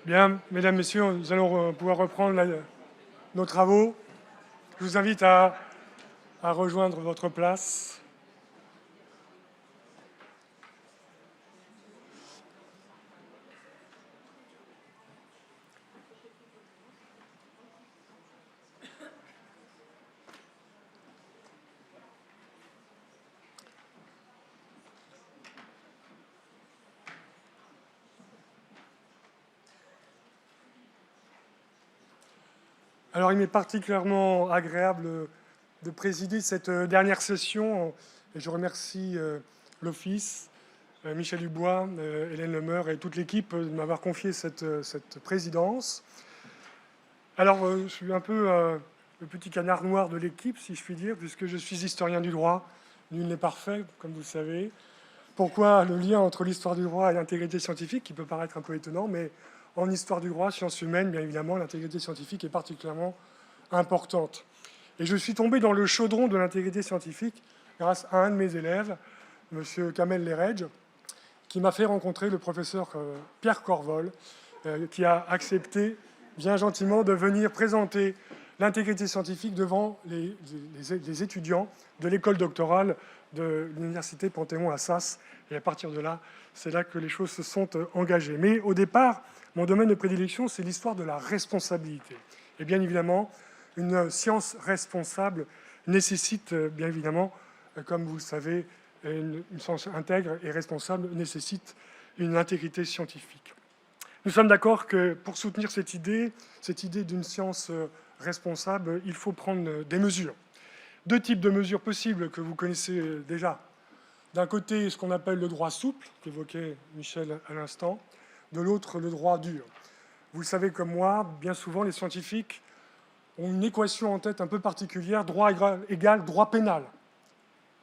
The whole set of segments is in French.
Bien, mesdames, messieurs, nous allons pouvoir reprendre nos travaux. Je vous invite à rejoindre votre place. Alors, il m'est particulièrement agréable de présider cette dernière session et je remercie l'Office, Michel Dubois, Hélène Lemeur et toute l'équipe de m'avoir confié cette présidence. Alors, je suis un peu le petit canard noir de l'équipe, si je puis dire, puisque je suis historien du droit. Nul n'est parfait, comme vous le savez. Pourquoi le lien entre l'histoire du droit et l'intégrité scientifique, qui peut paraître un peu étonnant, mais en histoire du droit, sciences humaines, bien évidemment, l'intégrité scientifique est particulièrement importante. Et je suis tombé dans le chaudron de l'intégrité scientifique grâce à un de mes élèves, M. Kamel Leredj, qui m'a fait rencontrer le professeur Pierre Corvol, qui a accepté bien gentiment de venir présenter l'intégrité scientifique devant les étudiants de l'école doctorale de l'université Panthéon-Assas. Et à partir de là, c'est là que les choses se sont engagées. Mais au départ, mon domaine de prédilection, c'est l'histoire de la responsabilité. Et bien évidemment, une science responsable nécessite, bien évidemment, comme vous le savez, une science intègre et responsable nécessite une intégrité scientifique. Nous sommes d'accord que pour soutenir cette idée d'une science responsable, il faut prendre des mesures. Deux types de mesures possibles que vous connaissez déjà. D'un côté, ce qu'on appelle le droit souple, qu'évoquait Michel à l'instant, de l'autre, le droit dur. Vous le savez comme moi, bien souvent, les scientifiques ont une équation en tête un peu particulière, droit égale droit pénal.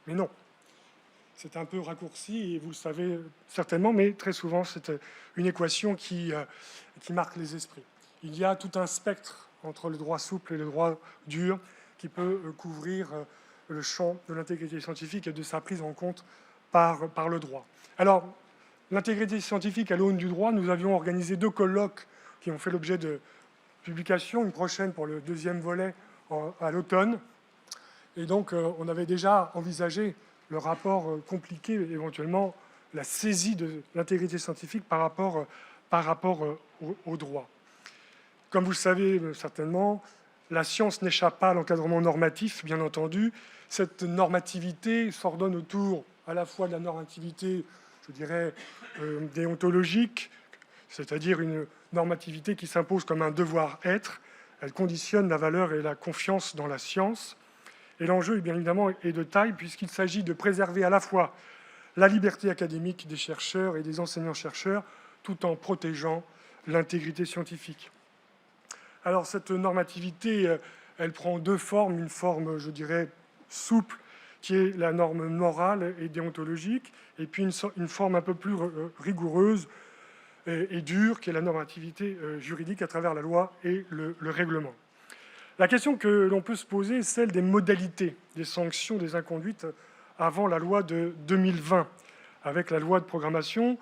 Mais non. C'est un peu raccourci, et vous le savez certainement, mais très souvent, c'est une équation qui marque les esprits. Il y a tout un spectre entre le droit souple et le droit dur qui peut couvrir le champ de l'intégrité scientifique et de sa prise en compte par le droit. Alors, l'intégrité scientifique à l'aune du droit, nous avions organisé 2 colloques qui ont fait l'objet de publications, une prochaine pour le 2e volet à l'automne. Et donc, on avait déjà envisagé le rapport compliqué, éventuellement la saisie de l'intégrité scientifique par rapport au droit. Comme vous le savez certainement, la science n'échappe pas à l'encadrement normatif, bien entendu. Cette normativité s'ordonne autour à la fois de la normativité, je dirais, déontologique, c'est-à-dire une normativité qui s'impose comme un devoir-être. Elle conditionne la valeur et la confiance dans la science. Et l'enjeu, bien évidemment, est de taille, puisqu'il s'agit de préserver à la fois la liberté académique des chercheurs et des enseignants-chercheurs, tout en protégeant l'intégrité scientifique. Alors, cette normativité, elle prend 2 formes. Une forme, je dirais, souple, qui est la norme morale et déontologique, et puis une forme un peu plus rigoureuse et dure, qui est la normativité juridique à travers la loi et le règlement. La question que l'on peut se poser est celle des modalités des sanctions des inconduites avant la loi de 2020. Avec la loi de programmation,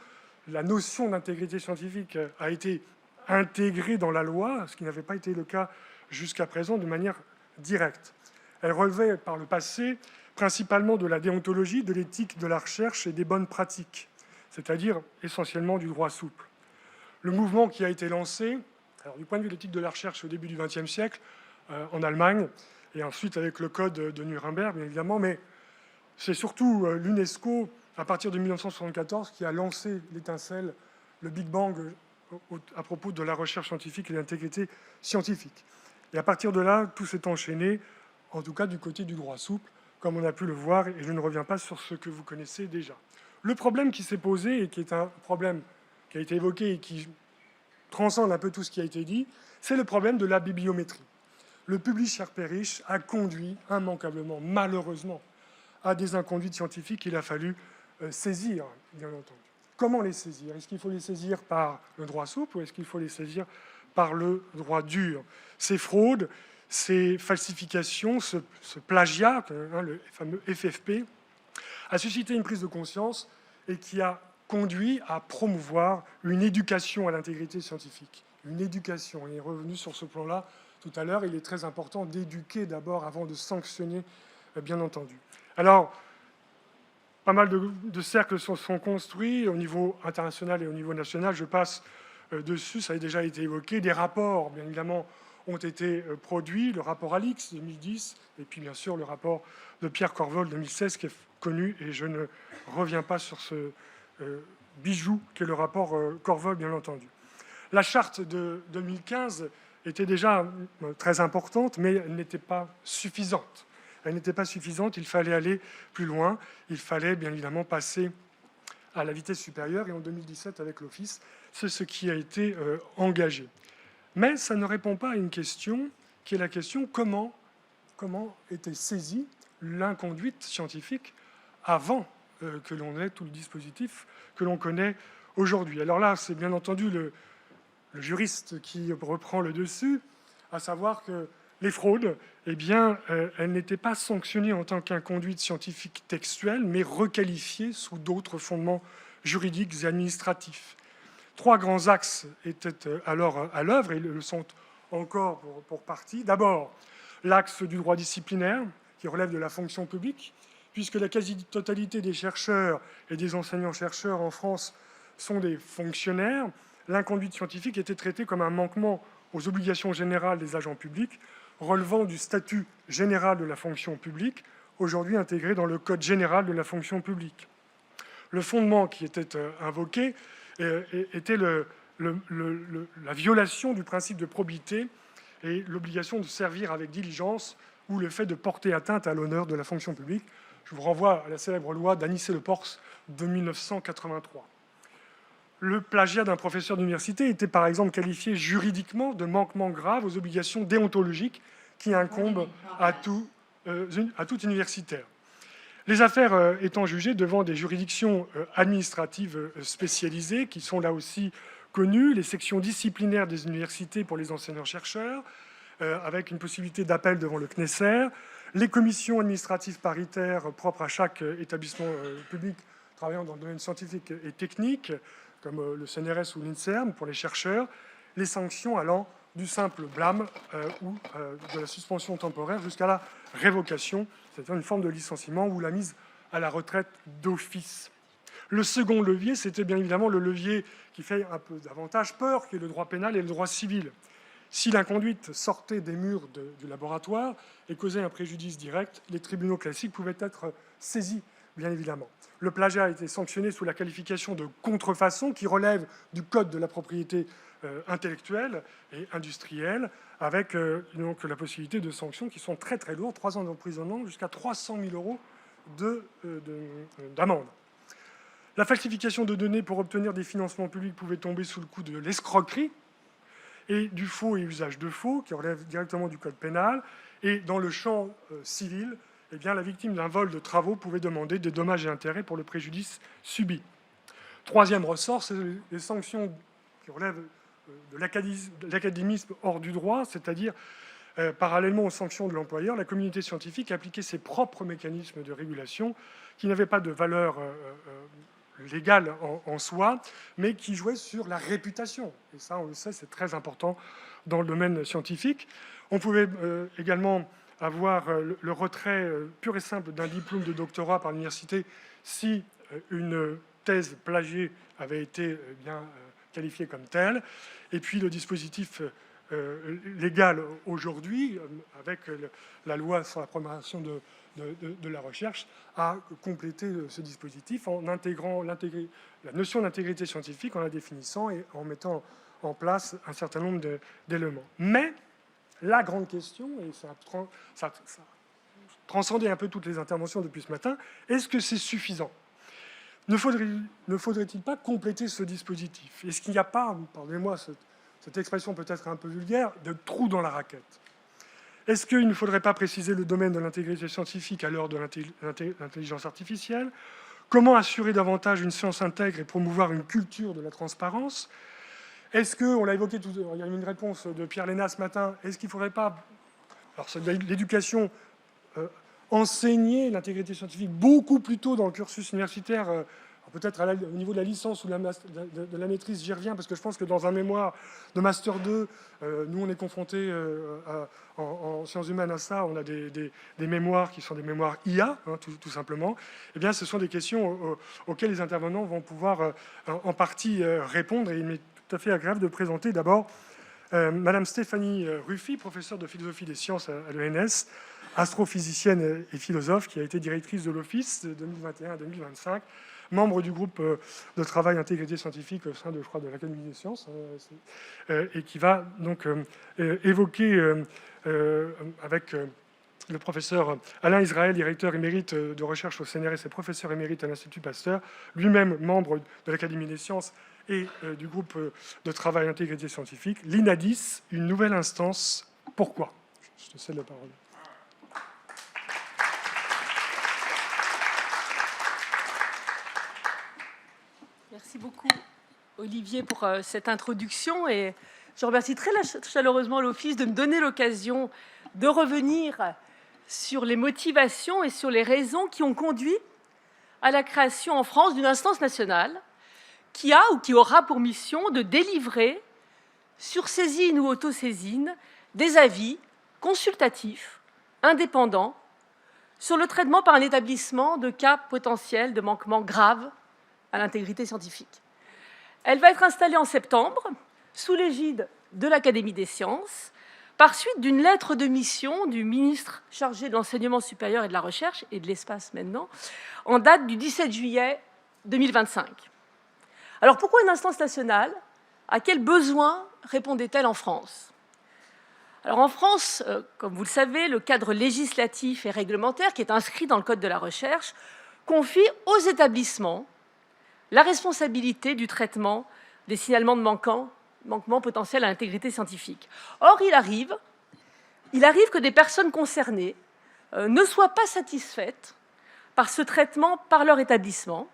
la notion d'intégrité scientifique a été intégrée dans la loi, ce qui n'avait pas été le cas jusqu'à présent de manière directe. Elle relevait par le passé principalement de la déontologie, de l'éthique de la recherche et des bonnes pratiques, c'est-à-dire essentiellement du droit souple. Le mouvement qui a été lancé, alors du point de vue de l'éthique de la recherche au début du XXe siècle, en Allemagne, et ensuite avec le code de Nuremberg, bien évidemment, mais c'est surtout l'UNESCO, à partir de 1974, qui a lancé l'étincelle, le Big Bang, à propos de la recherche scientifique et de l'intégrité scientifique. Et à partir de là, tout s'est enchaîné, en tout cas du côté du droit souple, comme on a pu le voir, et je ne reviens pas sur ce que vous connaissez déjà. Le problème qui s'est posé, et qui est un problème qui a été évoqué et qui transcende un peu tout ce qui a été dit, c'est le problème de la bibliométrie. Le publisher perish a conduit immanquablement, malheureusement, à des inconduites scientifiques qu'il a fallu saisir, bien entendu. Comment les saisir? Est-ce qu'il faut les saisir par le droit souple ou est-ce qu'il faut les saisir par le droit dur? Ces fraudes, ces falsifications, ce plagiat, le fameux FFP, a suscité une prise de conscience et qui a conduit à promouvoir une éducation à l'intégrité scientifique. Une éducation, on est revenu sur ce plan-là tout à l'heure, il est très important d'éduquer d'abord avant de sanctionner, bien entendu. Alors, pas mal de cercles sont construits au niveau international et au niveau national. Je passe dessus, ça a déjà été évoqué. Des rapports, bien évidemment, ont été produits. Le rapport Alix 2010, et puis bien sûr le rapport de Pierre Corvol 2016, qui est connu, et je ne reviens pas sur ce bijou qu'est le rapport Corvol, bien entendu. La charte de 2015 était déjà très importante, mais elle n'était pas suffisante. Elle n'était pas suffisante, il fallait aller plus loin, il fallait bien évidemment passer à la vitesse supérieure, et en 2017, avec l'Office, c'est ce qui a été engagé. Mais ça ne répond pas à une question, qui est la question comment était saisie l'inconduite scientifique avant que l'on ait tout le dispositif que l'on connaît aujourd'hui. Alors là, c'est bien entendu le juriste qui reprend le dessus, à savoir que les fraudes, eh bien, elles n'étaient pas sanctionnées en tant qu'inconduite scientifique textuelle, mais requalifiées sous d'autres fondements juridiques et administratifs. 3 grands axes étaient alors à l'œuvre, et le sont encore pour partie. D'abord, l'axe du droit disciplinaire, qui relève de la fonction publique, puisque la quasi-totalité des chercheurs et des enseignants-chercheurs en France sont des fonctionnaires. L'inconduite scientifique était traitée comme un manquement aux obligations générales des agents publics, relevant du statut général de la fonction publique, aujourd'hui intégré dans le Code général de la fonction publique. Le fondement qui était invoqué était la violation du principe de probité et l'obligation de servir avec diligence ou le fait de porter atteinte à l'honneur de la fonction publique. Je vous renvoie à la célèbre loi d'Anicet-Le Pors de 1983. Le plagiat d'un professeur d'université était par exemple qualifié juridiquement de manquement grave aux obligations déontologiques qui incombent à tout universitaire. Les affaires étant jugées devant des juridictions administratives spécialisées, qui sont là aussi connues, les sections disciplinaires des universités pour les enseignants-chercheurs, avec une possibilité d'appel devant le CNESER, les commissions administratives paritaires propres à chaque établissement public travaillant dans le domaine scientifique et technique, comme le CNRS ou l'INSERM pour les chercheurs, les sanctions allant du simple blâme ou de la suspension temporaire jusqu'à la révocation, c'est-à-dire une forme de licenciement ou la mise à la retraite d'office. Le second levier, c'était bien évidemment le levier qui fait un peu davantage peur, qui est le droit pénal et le droit civil. Si l'inconduite sortait des murs du laboratoire et causait un préjudice direct, les tribunaux classiques pouvaient être saisis, bien évidemment. Le plagiat a été sanctionné sous la qualification de contrefaçon qui relève du code de la propriété intellectuelle et industrielle, avec donc la possibilité de sanctions qui sont très très lourdes, 3 ans d'emprisonnement jusqu'à 300 000 euros d'amende. La falsification de données pour obtenir des financements publics pouvait tomber sous le coup de l'escroquerie et du faux et usage de faux, qui relève directement du code pénal. Et dans le champ civil, eh bien, la victime d'un vol de travaux pouvait demander des dommages et intérêts pour le préjudice subi. Troisième ressort, c'est les sanctions qui relèvent de l'académisme hors du droit, c'est-à-dire, parallèlement aux sanctions de l'employeur, la communauté scientifique appliquait ses propres mécanismes de régulation qui n'avaient pas de valeur légale en soi, mais qui jouaient sur la réputation. Et ça, on le sait, c'est très important dans le domaine scientifique. On pouvait également avoir le retrait pur et simple d'un diplôme de doctorat par l'université si une thèse plagiée avait été bien qualifiée comme telle. Et puis le dispositif légal aujourd'hui, avec la loi sur la programmation de la recherche, a complété ce dispositif en intégrant la notion d'intégrité scientifique, en la définissant et en mettant en place un certain nombre d'éléments. Mais la grande question, et ça transcendait un peu toutes les interventions depuis ce matin, est-ce que c'est suffisant ? Ne faudrait-il pas compléter ce dispositif ? Est-ce qu'il n'y a pas, pardonnez-moi cette expression peut-être un peu vulgaire, de trou dans la raquette ? Est-ce qu'il ne faudrait pas préciser le domaine de l'intégrité scientifique à l'heure de l'intelligence artificielle ? Comment assurer davantage une science intègre et promouvoir une culture de la transparence ? Est-ce que, on l'a évoqué, il y a eu une réponse de Pierre Léna ce matin, est-ce qu'il ne faudrait pas, alors c'est de l'éducation, enseigner l'intégrité scientifique beaucoup plus tôt dans le cursus universitaire peut-être au niveau de la licence ou de la maîtrise, j'y reviens, parce que je pense que dans un mémoire de Master 2, nous, on est confrontés en sciences humaines à ça, on a des mémoires qui sont des mémoires IA, hein, tout simplement. Eh bien, ce sont des questions auxquelles les intervenants vont pouvoir en partie répondre, et il m'est tout à fait agréable de présenter d'abord Madame Stéphanie Ruffy, professeure de philosophie des sciences à l'ENS, astrophysicienne et philosophe, qui a été directrice de l'Office de 2021 à 2025, membre du groupe de travail intégrité scientifique au sein de, je crois, de l'Académie des sciences, et qui va donc évoquer avec le professeur Alain Israël, directeur émérite de recherche au CNRS et professeur émérite à l'Institut Pasteur, lui-même membre de l'Académie des sciences et du groupe de travail intégrité scientifique, l'INADIS, une nouvelle instance. Pourquoi? Je te cède la parole. Merci beaucoup, Olivier, pour cette introduction. Et je remercie très chaleureusement l'Office de me donner l'occasion de revenir sur les motivations et sur les raisons qui ont conduit à la création en France d'une instance nationale qui a ou qui aura pour mission de délivrer, sur saisine ou autosaisine, des avis consultatifs, indépendants, sur le traitement par un établissement de cas potentiels de manquements graves à l'intégrité scientifique. Elle va être installée en septembre, sous l'égide de l'Académie des sciences, par suite d'une lettre de mission du ministre chargé de l'enseignement supérieur et de la recherche, et de l'espace maintenant, en date du 17 juillet 2025. Alors pourquoi une instance nationale? À quels besoins répondait-elle en France? Alors en France, comme vous le savez, le cadre législatif et réglementaire qui est inscrit dans le Code de la recherche confie aux établissements la responsabilité du traitement des signalements de manquements potentiels à l'intégrité scientifique. Or, il arrive que des personnes concernées ne soient pas satisfaites par ce traitement par leur établissement,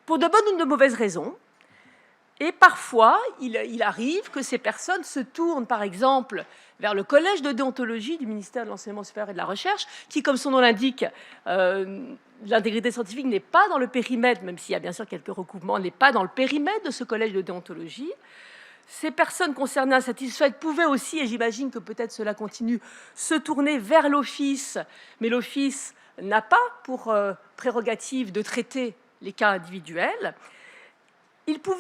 pour de bonnes ou de mauvaises raisons. Et parfois, il arrive que ces personnes se tournent, par exemple, vers le collège de déontologie du ministère de l'Enseignement supérieur et de la Recherche, qui, comme son nom l'indique, l'intégrité scientifique n'est pas dans le périmètre, même s'il y a bien sûr quelques recoupements, n'est pas dans le périmètre de ce collège de déontologie. Ces personnes concernées insatisfaites pouvaient aussi, et j'imagine que peut-être cela continue, se tourner vers l'Office, mais l'Office n'a pas pour prérogative de traiter les cas individuels. Il peut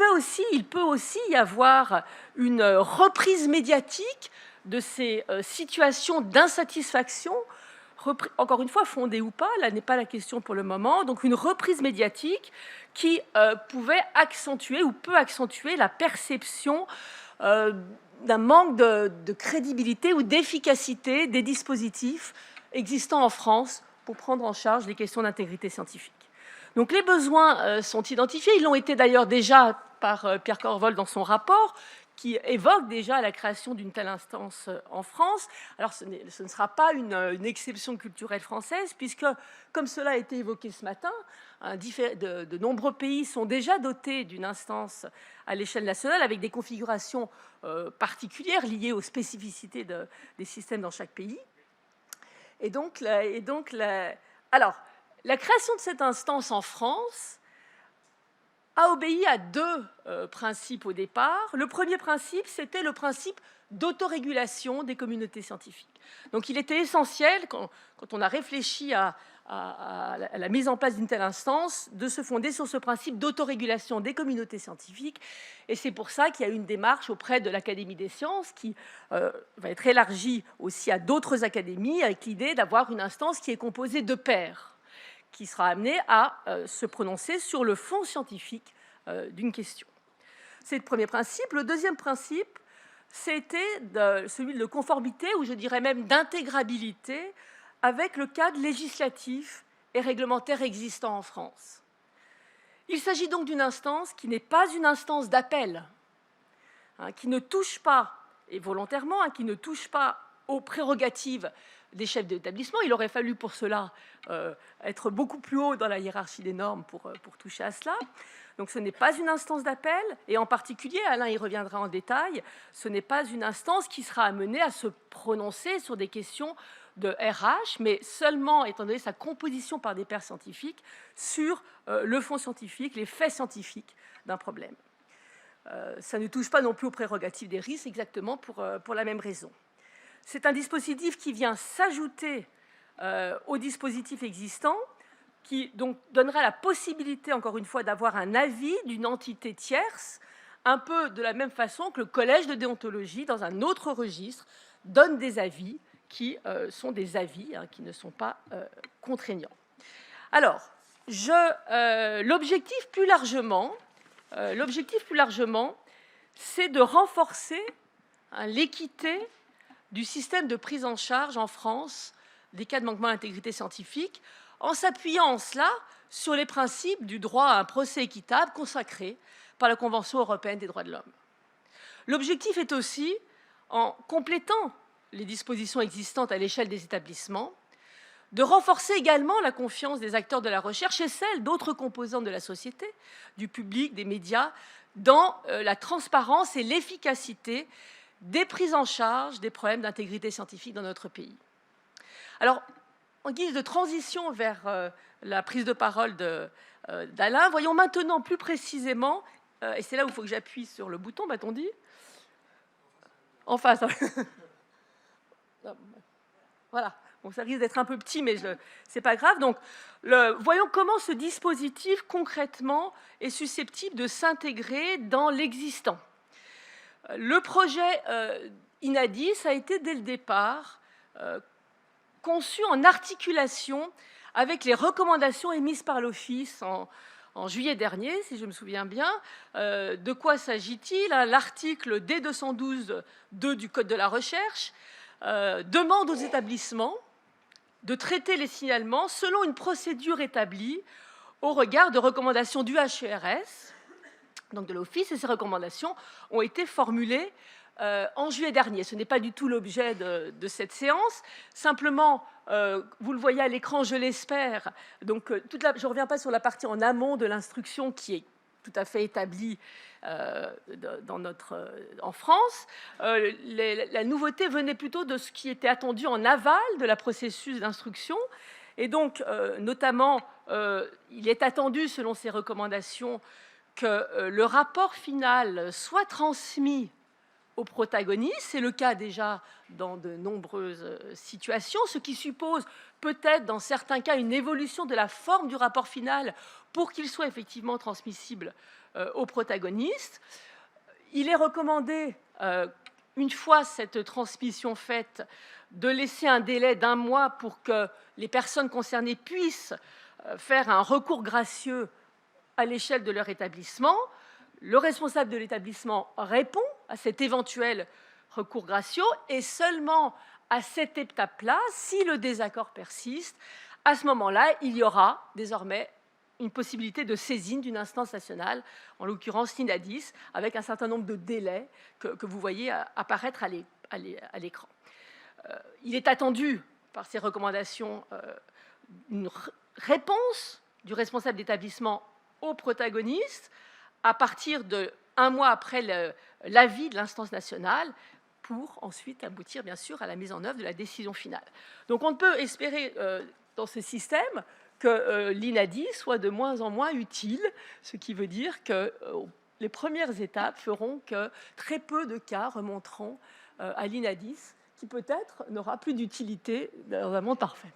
aussi y avoir une reprise médiatique de ces situations d'insatisfaction, encore une fois fondée ou pas, là n'est pas la question pour le moment, donc une reprise médiatique qui pouvait accentuer ou peut accentuer la perception d'un manque de crédibilité ou d'efficacité des dispositifs existants en France pour prendre en charge les questions d'intégrité scientifique. Donc les besoins sont identifiés, ils l'ont été d'ailleurs déjà par Pierre Corvol dans son rapport, qui évoque déjà la création d'une telle instance en France. Alors ce ne sera pas une exception culturelle française, puisque, comme cela a été évoqué ce matin, de nombreux pays sont déjà dotés d'une instance à l'échelle nationale, avec des configurations particulières liées aux spécificités des systèmes dans chaque pays. Alors, la création de cette instance en France a obéi à deux principes au départ. Le premier principe, c'était le principe d'autorégulation des communautés scientifiques. Donc il était essentiel, quand on a réfléchi à la mise en place d'une telle instance, de se fonder sur ce principe d'autorégulation des communautés scientifiques. Et c'est pour ça qu'il y a eu une démarche auprès de l'Académie des sciences qui va être élargie aussi à d'autres académies, avec l'idée d'avoir une instance qui est composée de pairs, qui sera amené à se prononcer sur le fond scientifique d'une question. C'est le premier principe. Le deuxième principe, c'était celui de conformité, ou je dirais même d'intégrabilité, avec le cadre législatif et réglementaire existant en France. Il s'agit donc d'une instance qui n'est pas une instance d'appel, qui ne touche pas, et volontairement, qui ne touche pas aux prérogatives des chefs d'établissement. Il aurait fallu pour cela être beaucoup plus haut dans la hiérarchie des normes pour toucher à cela. Donc ce n'est pas une instance d'appel, et en particulier, Alain y reviendra en détail, ce n'est pas une instance qui sera amenée à se prononcer sur des questions de RH, mais seulement, étant donné sa composition par des pairs scientifiques, sur le fond scientifique, les faits scientifiques d'un problème. Ça ne touche pas non plus aux prérogatives des risques, exactement pour la même raison. C'est un dispositif qui vient s'ajouter au dispositif existant, qui donc donnera la possibilité, encore une fois, d'avoir un avis d'une entité tierce, un peu de la même façon que le collège de déontologie, dans un autre registre, donne des avis qui sont des avis, hein, qui ne sont pas contraignants. Alors, l'objectif plus largement, c'est de renforcer l'équité du système de prise en charge en France des cas de manquement à l'intégrité scientifique, en s'appuyant en cela sur les principes du droit à un procès équitable consacré par la Convention européenne des droits de l'homme. L'objectif est aussi, en complétant les dispositions existantes à l'échelle des établissements, de renforcer également la confiance des acteurs de la recherche et celle d'autres composantes de la société, du public, des médias, dans la transparence et l'efficacité des prises en charge des problèmes d'intégrité scientifique dans notre pays. Alors, en guise de transition vers la prise de parole d'Alain, voyons maintenant plus précisément, et c'est là où il faut que j'appuie sur le bouton, m'a-t-on dit ? En face. Voilà. Bon, ça risque d'être un peu petit, mais c'est pas grave. Donc, voyons comment ce dispositif, concrètement, est susceptible de s'intégrer dans l'existant. Le projet INADIS a été, dès le départ, conçu en articulation avec les recommandations émises par l'Office en juillet dernier, si je me souviens bien. De quoi s'agit-il ? L'article D212.2 du Code de la recherche demande aux établissements de traiter les signalements selon une procédure établie au regard de recommandations du HCRS, donc de l'Office, et ces recommandations ont été formulées en juillet dernier. Ce n'est pas du tout l'objet de cette séance. Simplement, vous le voyez à l'écran, je l'espère. Donc, je ne reviens pas sur la partie en amont de l'instruction qui est tout à fait établie en France. La nouveauté venait plutôt de ce qui était attendu en aval de la processus d'instruction. Et donc, notamment, il est attendu, selon ces recommandations, que le rapport final soit transmis aux protagonistes. C'est le cas déjà dans de nombreuses situations, ce qui suppose peut-être dans certains cas une évolution de la forme du rapport final pour qu'il soit effectivement transmissible aux protagonistes. Il est recommandé, une fois cette transmission faite, de laisser un délai d'1 mois pour que les personnes concernées puissent faire un recours gracieux à l'échelle de leur établissement. Le responsable de l'établissement répond à cet éventuel recours gracieux et seulement à cette étape-là, si le désaccord persiste, à ce moment-là, il y aura désormais une possibilité de saisine d'une instance nationale, en l'occurrence l'INADIS, avec un certain nombre de délais que vous voyez apparaître à l'écran. Il est attendu par ces recommandations une réponse du responsable d'établissement aux protagonistes à partir de 1 mois après l'avis de l'instance nationale, pour ensuite aboutir, bien sûr, à la mise en œuvre de la décision finale. Donc, on peut espérer, dans ce système, que l'INADIS soit de moins en moins utile, ce qui veut dire que les premières étapes feront que très peu de cas remonteront à l'INADIS, qui peut-être n'aura plus d'utilité dans un monde parfait.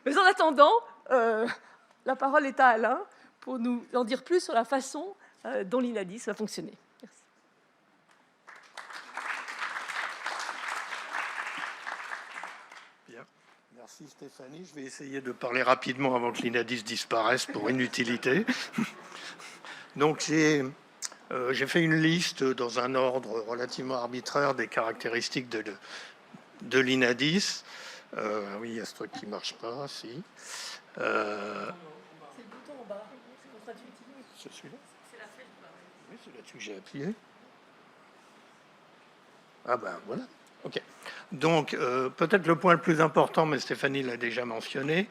Mais en attendant, la parole est à Alain pour nous en dire plus sur la façon dont l'INADIS va fonctionner. Merci. Bien. Merci Stéphanie. Je vais essayer de parler rapidement avant que l'INADIS disparaisse pour inutilité. Donc j'ai fait une liste dans un ordre relativement arbitraire des caractéristiques de l'INADIS. Oui, il y a ce truc qui ne marche pas, si. C'est le bouton en bas, c'est contre-intuitif. C'est celui-là ? C'est la flèche du bas. Oui, c'est là-dessus que j'ai appuyé. Ah ben voilà. Ok. Donc peut-être le point le plus important, mais Stéphanie l'a déjà mentionné,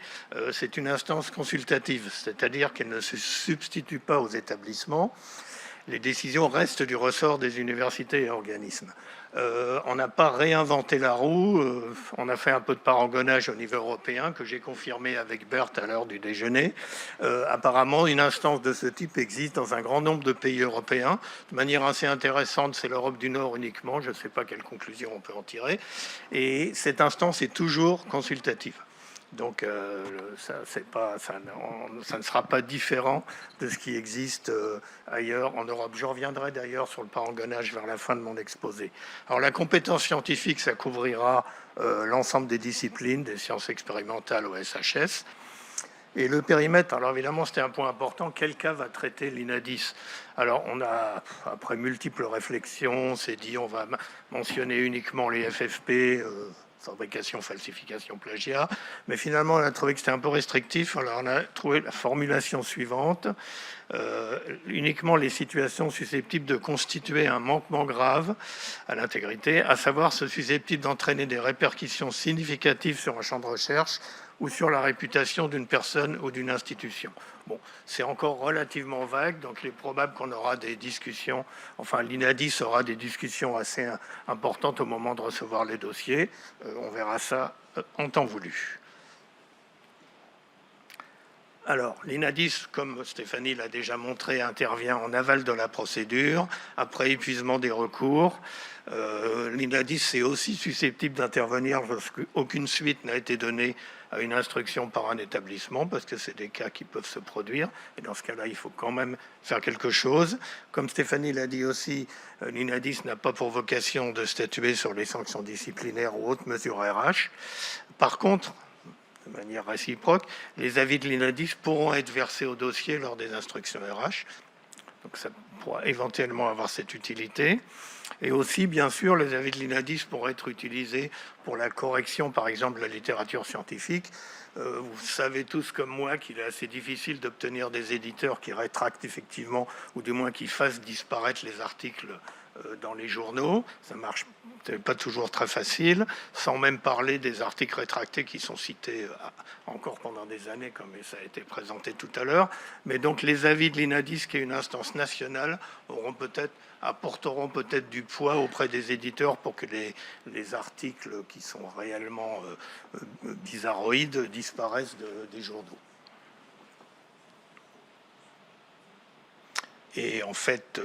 c'est une instance consultative, c'est-à-dire qu'elle ne se substitue pas aux établissements. les décisions restent du ressort des universités et organismes. On n'a pas réinventé la roue, on a fait un peu de parangonnage au niveau européen que j'ai confirmé avec Berthe à l'heure du déjeuner. Apparemment, une instance de ce type existe dans un grand nombre de pays européens. De manière assez intéressante, c'est l'Europe du Nord uniquement, je ne sais pas quelle conclusion on peut en tirer. Et cette instance est toujours consultative. Donc ça ne sera pas différent de ce qui existe ailleurs en Europe. Je reviendrai d'ailleurs sur le parangonnage vers la fin de mon exposé. Alors la compétence scientifique, ça couvrira l'ensemble des disciplines, des sciences expérimentales au SHS. Et le périmètre, alors évidemment c'était un point important, quel cas va traiter l'INADIS? Alors on a, après multiples réflexions, on s'est dit on va mentionner uniquement les FFP, fabrication, falsification, plagiat. Mais finalement, on a trouvé que c'était un peu restrictif. Alors, on a trouvé la formulation suivante. Uniquement les situations susceptibles de constituer un manquement grave à l'intégrité, à savoir ceux susceptibles d'entraîner des répercussions significatives sur un champ de recherche ou sur la réputation d'une personne ou d'une institution. Bon, c'est encore relativement vague, donc il est probable qu'on aura des discussions, enfin l'INADIS aura des discussions assez importantes au moment de recevoir les dossiers. On verra ça en temps voulu. Alors, l'INADIS, comme Stéphanie l'a déjà montré, intervient en aval de la procédure, après épuisement des recours. L'INADIS est aussi susceptible d'intervenir lorsqu'aucune suite n'a été donnée à une instruction par un établissement, parce que c'est des cas qui peuvent se produire. Et dans ce cas-là, il faut quand même faire quelque chose. Comme Stéphanie l'a dit aussi, l'INADIS n'a pas pour vocation de statuer sur les sanctions disciplinaires ou autres mesures RH. Par contre, de manière réciproque, les avis de l'INADIS pourront être versés au dossier lors des instructions RH. Donc ça pourra éventuellement avoir cette utilité. Et aussi, bien sûr, les avis de l'INADIS pourraient être utilisés pour la correction, par exemple, de la littérature scientifique. Vous savez tous comme moi qu'il est assez difficile d'obtenir des éditeurs qui rétractent effectivement, ou du moins qui fassent disparaître les articles dans les journaux. Ça marche pas toujours très facile, sans même parler des articles rétractés qui sont cités encore pendant des années, comme ça a été présenté tout à l'heure. Mais donc les avis de l'INADIS, qui est une instance nationale, apporteront peut-être du poids auprès des éditeurs pour que les articles qui sont réellement bizarroïdes disparaissent des journaux. Et en fait,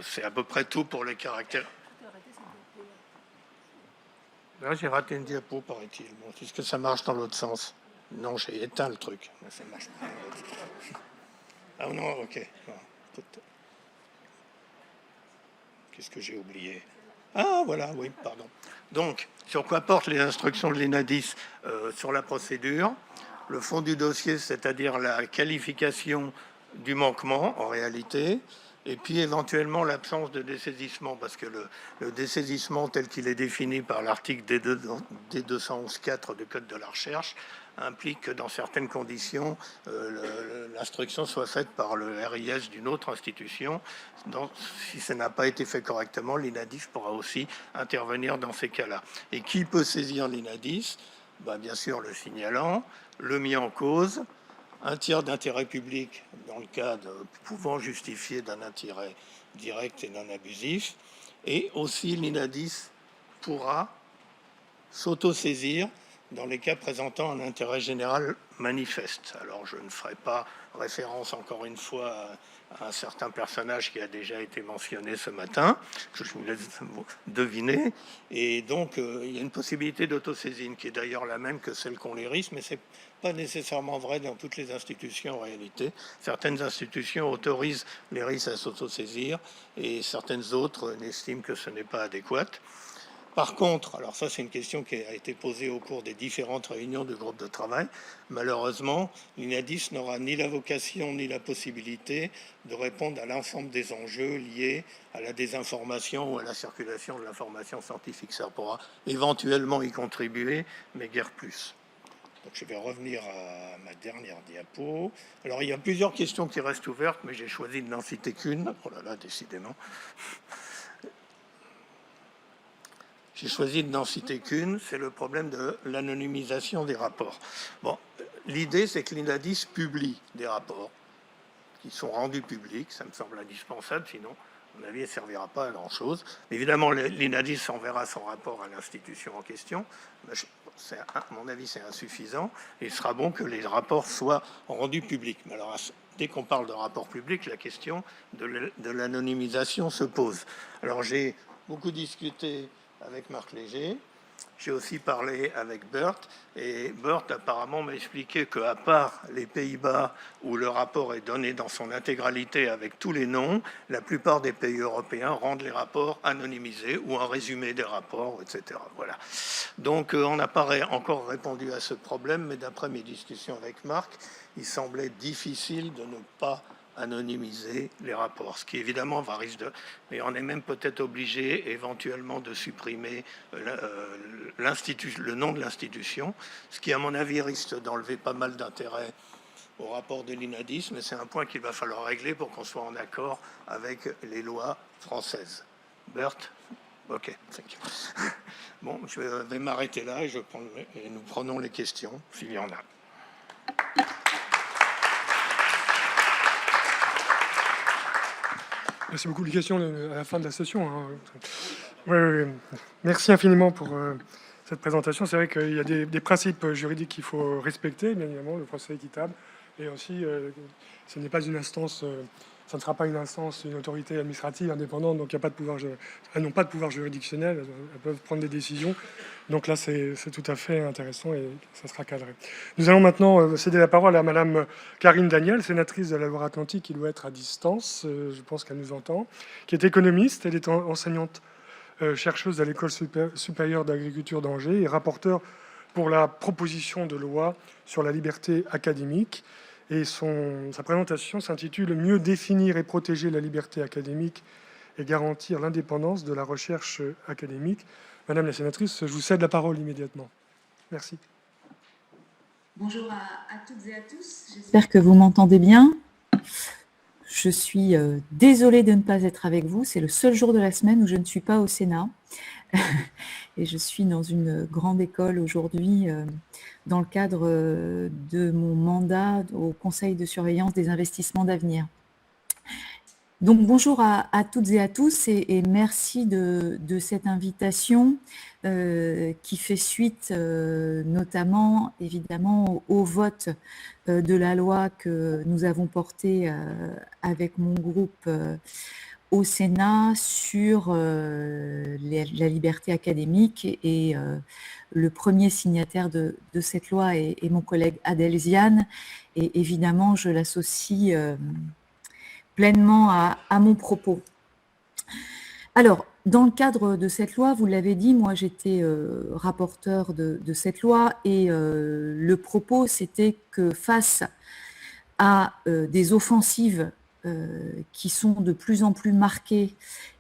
c'est à peu près tout pour les caractères. Là, j'ai raté une diapo, paraît-il. Bon, est-ce que ça marche dans l'autre sens? Non, j'ai éteint le truc. Ça marche pas. Ah non, ok. Qu'est-ce que j'ai oublié? Ah, voilà, oui, pardon. Donc, sur quoi portent les instructions de l'INADIS? Sur la procédure, le fond du dossier, c'est-à-dire la qualification du manquement, en réalité, et puis éventuellement l'absence de dessaisissement, parce que le dessaisissement tel qu'il est défini par l'article D211.4 du Code de la recherche implique que dans certaines conditions, l'instruction soit faite par le RIS d'une autre institution. Donc, si ça n'a pas été fait correctement, l'INADIS pourra aussi intervenir dans ces cas-là. Et qui peut saisir l'INADIS? Bien sûr, le signalant, le mis en cause, un tiers d'intérêt public dans le cas pouvant justifier d'un intérêt direct et non abusif, et aussi l'INADIS pourra s'autosaisir dans les cas présentant un intérêt général manifeste. Alors je ne ferai pas référence encore une fois à un certain personnage qui a déjà été mentionné ce matin, que je vous laisse deviner, et donc il y a une possibilité d'autosaisine qui est d'ailleurs la même que celle qu'ont les RIS, mais c'est pas nécessairement vrai dans toutes les institutions en réalité. Certaines institutions autorisent les RIS à s'autosaisir et certaines autres n'estiment que ce n'est pas adéquat. Par contre, alors ça c'est une question qui a été posée au cours des différentes réunions du groupe de travail, malheureusement, l'INADIS n'aura ni la vocation ni la possibilité de répondre à l'ensemble des enjeux liés à la désinformation ou à la circulation de l'information scientifique. Ça pourra éventuellement y contribuer, mais guère plus. Donc je vais revenir à ma dernière diapo. Alors il y a plusieurs questions qui restent ouvertes, mais j'ai choisi de n'en citer qu'une. Oh là là, décidément. J'ai choisi de n'en citer qu'une, c'est le problème de l'anonymisation des rapports. Bon, l'idée, c'est que l'INADIS publie des rapports qui sont rendus publics. Ça me semble indispensable, sinon, à mon avis, elle ne servira pas à grand-chose. Évidemment, l'INADIS enverra son rapport à l'institution en question. À mon avis, c'est insuffisant. Il sera bon que les rapports soient rendus publics. Mais alors, dès qu'on parle de rapport public, la question de l'anonymisation se pose. Alors, j'ai beaucoup discuté avec Marc Léger. J'ai aussi parlé avec Bert, et Bert apparemment m'a expliqué qu'à part les Pays-Bas, où le rapport est donné dans son intégralité avec tous les noms, la plupart des pays européens rendent les rapports anonymisés ou un résumé des rapports, etc. Voilà. Donc on n'a pas encore répondu à ce problème, mais d'après mes discussions avec Marc, il semblait difficile de ne pas anonymiser les rapports, ce qui évidemment va risquer de... Mais on est même peut-être obligé éventuellement de supprimer le nom de l'institution, ce qui à mon avis risque d'enlever pas mal d'intérêt au rapport de l'INADIS, mais c'est un point qu'il va falloir régler pour qu'on soit en accord avec les lois françaises. Bert? Ok, thank you. Bon, je vais m'arrêter là et nous prenons les questions, s'il y en a. Merci beaucoup. Les questions à la fin de la session. Hein. Oui. Merci infiniment pour cette présentation. C'est vrai qu'il y a des principes juridiques qu'il faut respecter, bien évidemment, le procès équitable. Et aussi, ce n'est pas une instance, ça ne sera pas une instance, une autorité administrative indépendante, donc il n'y a pas de pouvoir, elles n'ont pas de pouvoir juridictionnel, elles peuvent prendre des décisions. Donc là, c'est tout à fait intéressant et ça sera cadré. Nous allons maintenant céder la parole à Madame Karine Daniel, sénatrice de la Loire-Atlantique, qui doit être à distance, je pense qu'elle nous entend, qui est économiste, elle est enseignante chercheuse à l'École supérieure d'agriculture d'Angers et rapporteure pour la proposition de loi sur la liberté académique. Et sa présentation s'intitule « Mieux définir et protéger la liberté académique et garantir l'indépendance de la recherche académique ». Madame la sénatrice, je vous cède la parole immédiatement. Merci. Bonjour à toutes et à tous. J'espère que vous m'entendez bien. Je suis désolée de ne pas être avec vous. C'est le seul jour de la semaine où je ne suis pas au Sénat. Et je suis dans une grande école aujourd'hui dans le cadre de mon mandat au Conseil de surveillance des investissements d'avenir. Donc bonjour à toutes et à tous et merci de cette invitation qui fait suite notamment évidemment au vote de la loi que nous avons portée avec mon groupe au Sénat sur la liberté académique et le premier signataire de cette loi est mon collègue Adel Ziane et évidemment je l'associe pleinement à mon propos. Alors, dans le cadre de cette loi, vous l'avez dit, moi j'étais rapporteur de cette loi et le propos c'était que face à des offensives qui sont de plus en plus marquées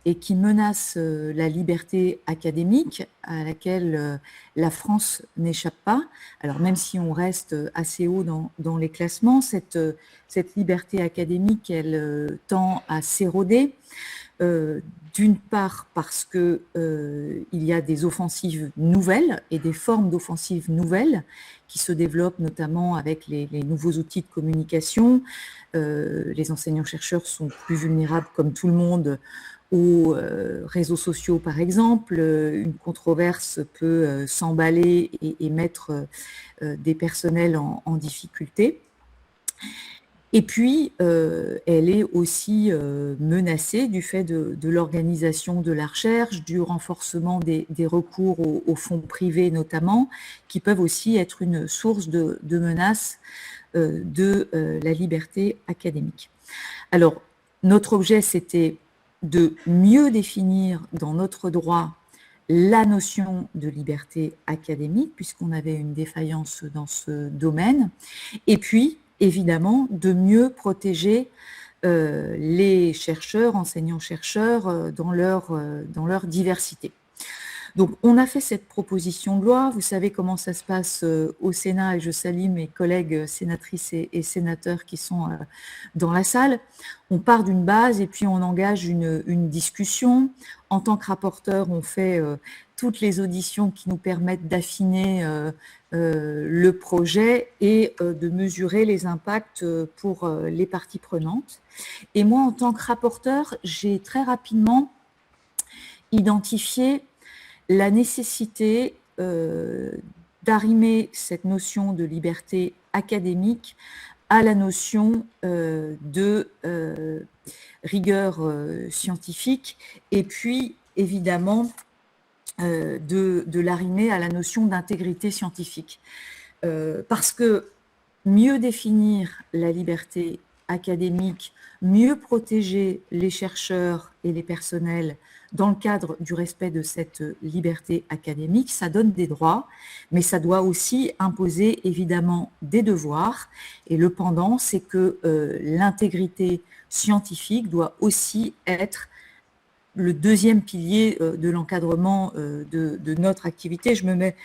et qui menacent la liberté académique à laquelle la France n'échappe pas. Alors même si on reste assez haut dans les classements, cette liberté académique, elle tend à s'éroder. D'une part parce que il y a des offensives nouvelles et des formes d'offensives nouvelles qui se développent notamment avec les nouveaux outils de communication. Les enseignants-chercheurs sont plus vulnérables comme tout le monde aux réseaux sociaux par exemple. Une controverse peut s'emballer et mettre des personnels en difficulté. Et puis, elle est aussi menacée du fait de l'organisation de la recherche, du renforcement des recours aux fonds privés notamment, qui peuvent aussi être une source de menace de la liberté académique. Alors, notre objet, c'était de mieux définir dans notre droit la notion de liberté académique, puisqu'on avait une défaillance dans ce domaine, et puis, évidemment, de mieux protéger les chercheurs, enseignants-chercheurs dans leur diversité. Donc, on a fait cette proposition de loi. Vous savez comment ça se passe au Sénat, et je salue mes collègues sénatrices et sénateurs qui sont dans la salle. On part d'une base et puis on engage une discussion. En tant que rapporteur, on fait toutes les auditions qui nous permettent d'affiner le projet et de mesurer les impacts pour les parties prenantes. Et moi, en tant que rapporteur, j'ai très rapidement identifié la nécessité d'arrimer cette notion de liberté académique à la notion de rigueur scientifique et puis évidemment de l'arrimer à la notion d'intégrité scientifique. Parce que mieux définir la liberté académique, mieux protéger les chercheurs et les personnels dans le cadre du respect de cette liberté académique, ça donne des droits, mais ça doit aussi imposer évidemment des devoirs. Et le pendant, c'est que l'intégrité scientifique doit aussi être le deuxième pilier de l'encadrement de notre activité. Je me mets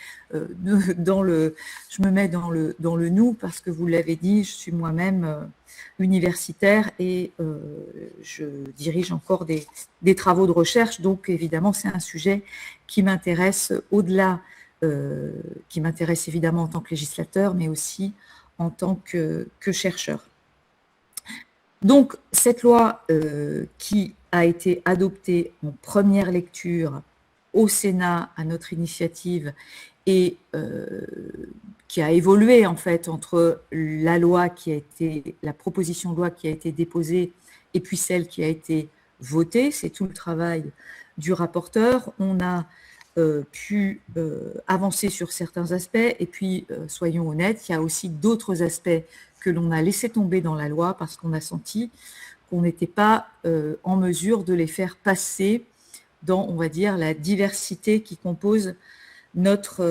dans le nous parce que vous l'avez dit, je suis moi-même universitaire et je dirige encore des travaux de recherche. Donc évidemment, c'est un sujet qui m'intéresse au-delà, qui m'intéresse évidemment en tant que législateur, mais aussi en tant que chercheur. Donc cette loi qui a été adoptée en première lecture au Sénat à notre initiative et qui a évolué en fait entre la loi qui a été, la proposition de loi qui a été déposée et puis celle qui a été votée. C'est tout le travail du rapporteur. On a pu avancer sur certains aspects et puis, soyons honnêtes, il y a aussi d'autres aspects que l'on a laissé tomber dans la loi parce qu'on a senti qu'on n'était pas en mesure de les faire passer dans, on va dire, la diversité qui compose notre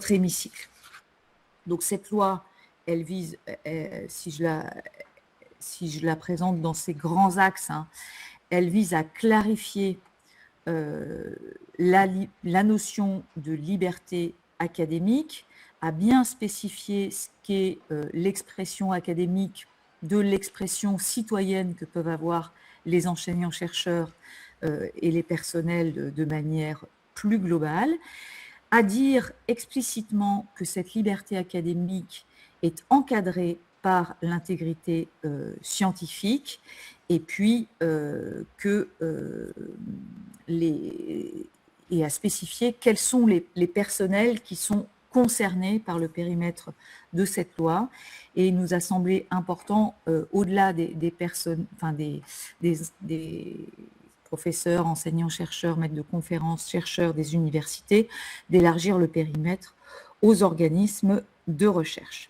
hémicycle. Donc cette loi, elle vise, si je la présente dans ses grands axes, hein, elle vise à clarifier la notion de liberté académique, à bien spécifier ce qu'est l'expression académique de l'expression citoyenne que peuvent avoir les enseignants-chercheurs et les personnels de manière plus globale, à dire explicitement que cette liberté académique est encadrée par l'intégrité scientifique et puis et à spécifier quels sont les personnels qui sont concernés par le périmètre de cette loi. Et il nous a semblé important, au-delà des personnes, enfin des professeurs, enseignants, chercheurs, maîtres de conférences, chercheurs des universités, d'élargir le périmètre aux organismes de recherche.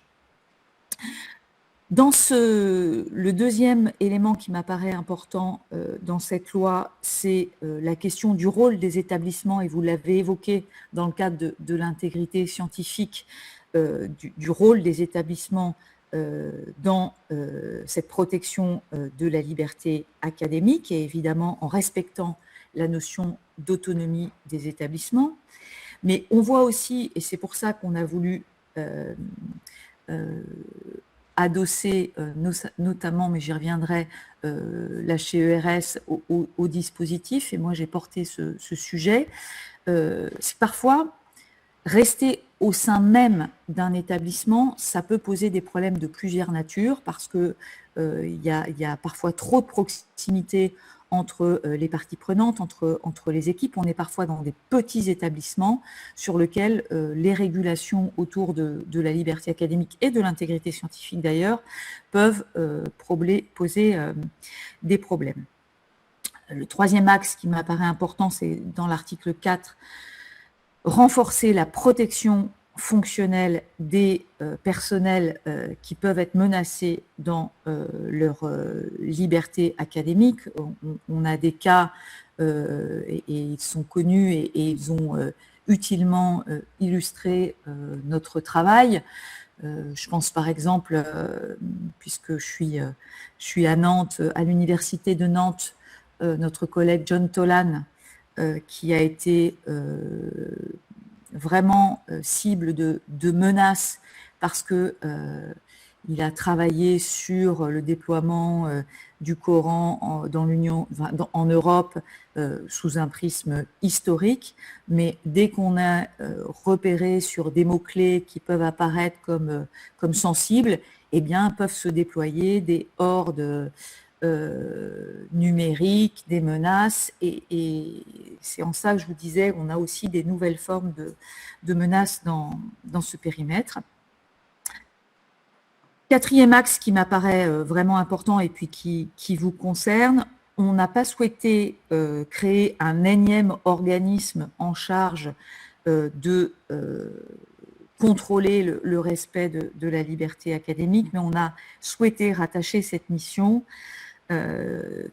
Le deuxième élément qui m'apparaît important dans cette loi, c'est la question du rôle des établissements, et vous l'avez évoqué dans le cadre de l'intégrité scientifique, du rôle des établissements dans cette protection de la liberté académique, et évidemment en respectant la notion d'autonomie des établissements. Mais on voit aussi, et c'est pour ça qu'on a voulu adosser notamment, mais j'y reviendrai, la HCERES au dispositif, et moi j'ai porté ce sujet, c'est parfois rester au sein même d'un établissement, ça peut poser des problèmes de plusieurs natures, parce que il y a parfois trop de proximité entre les parties prenantes, entre les équipes. On est parfois dans des petits établissements sur lesquels les régulations autour de la liberté académique et de l'intégrité scientifique d'ailleurs peuvent poser des problèmes. Le troisième axe qui m'apparaît important, c'est dans l'article 4, renforcer la protection fonctionnelle des personnels qui peuvent être menacés dans leur liberté académique. On a des cas, et ils sont connus et ils ont utilement illustré notre travail. Je pense par exemple, puisque je suis à Nantes, à l'université de Nantes, notre collègue John Tolan qui a été vraiment cible de menaces parce que il a travaillé sur le déploiement du Coran en Europe sous un prisme historique, mais dès qu'on a repéré sur des mots-clés qui peuvent apparaître comme sensibles, eh bien, peuvent se déployer des hordes numériques, des menaces, et c'est en ça que je vous disais, on a aussi des nouvelles formes de menaces dans ce périmètre. Quatrième axe qui m'apparaît vraiment important et puis qui vous concerne, on n'a pas souhaité créer un énième organisme en charge de contrôler le respect de la liberté académique, mais on a souhaité rattacher cette mission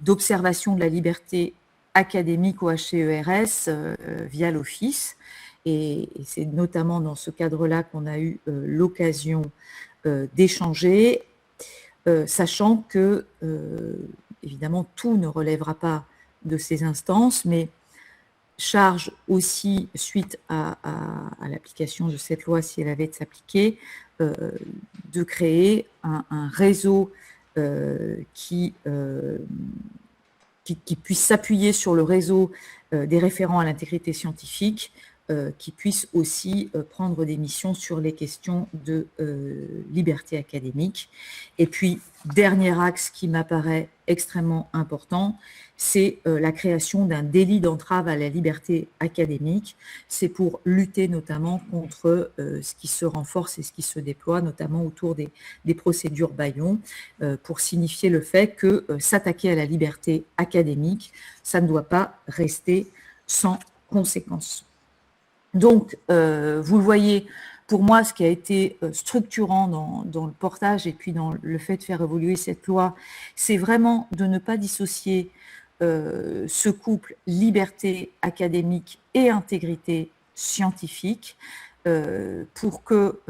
d'observation de la liberté académique au HCERS via l'Office. Et c'est notamment dans ce cadre-là qu'on a eu l'occasion d'échanger, sachant que, évidemment, tout ne relèvera pas de ces instances, mais charge aussi, suite à l'application de cette loi, si elle avait été appliquée, de créer un réseau qui puisse s'appuyer sur le réseau des référents à l'intégrité scientifique, qui puisse aussi prendre des missions sur les questions de liberté académique. Et puis, dernier axe qui m'apparaît extrêmement important, c'est la création d'un délit d'entrave à la liberté académique. C'est pour lutter notamment contre ce qui se renforce et ce qui se déploie, notamment autour des procédures bâillons, pour signifier le fait que s'attaquer à la liberté académique, ça ne doit pas rester sans conséquences. Donc, vous le voyez, pour moi, ce qui a été structurant dans le portage et puis dans le fait de faire évoluer cette loi, c'est vraiment de ne pas dissocier ce couple liberté académique et intégrité scientifique pour que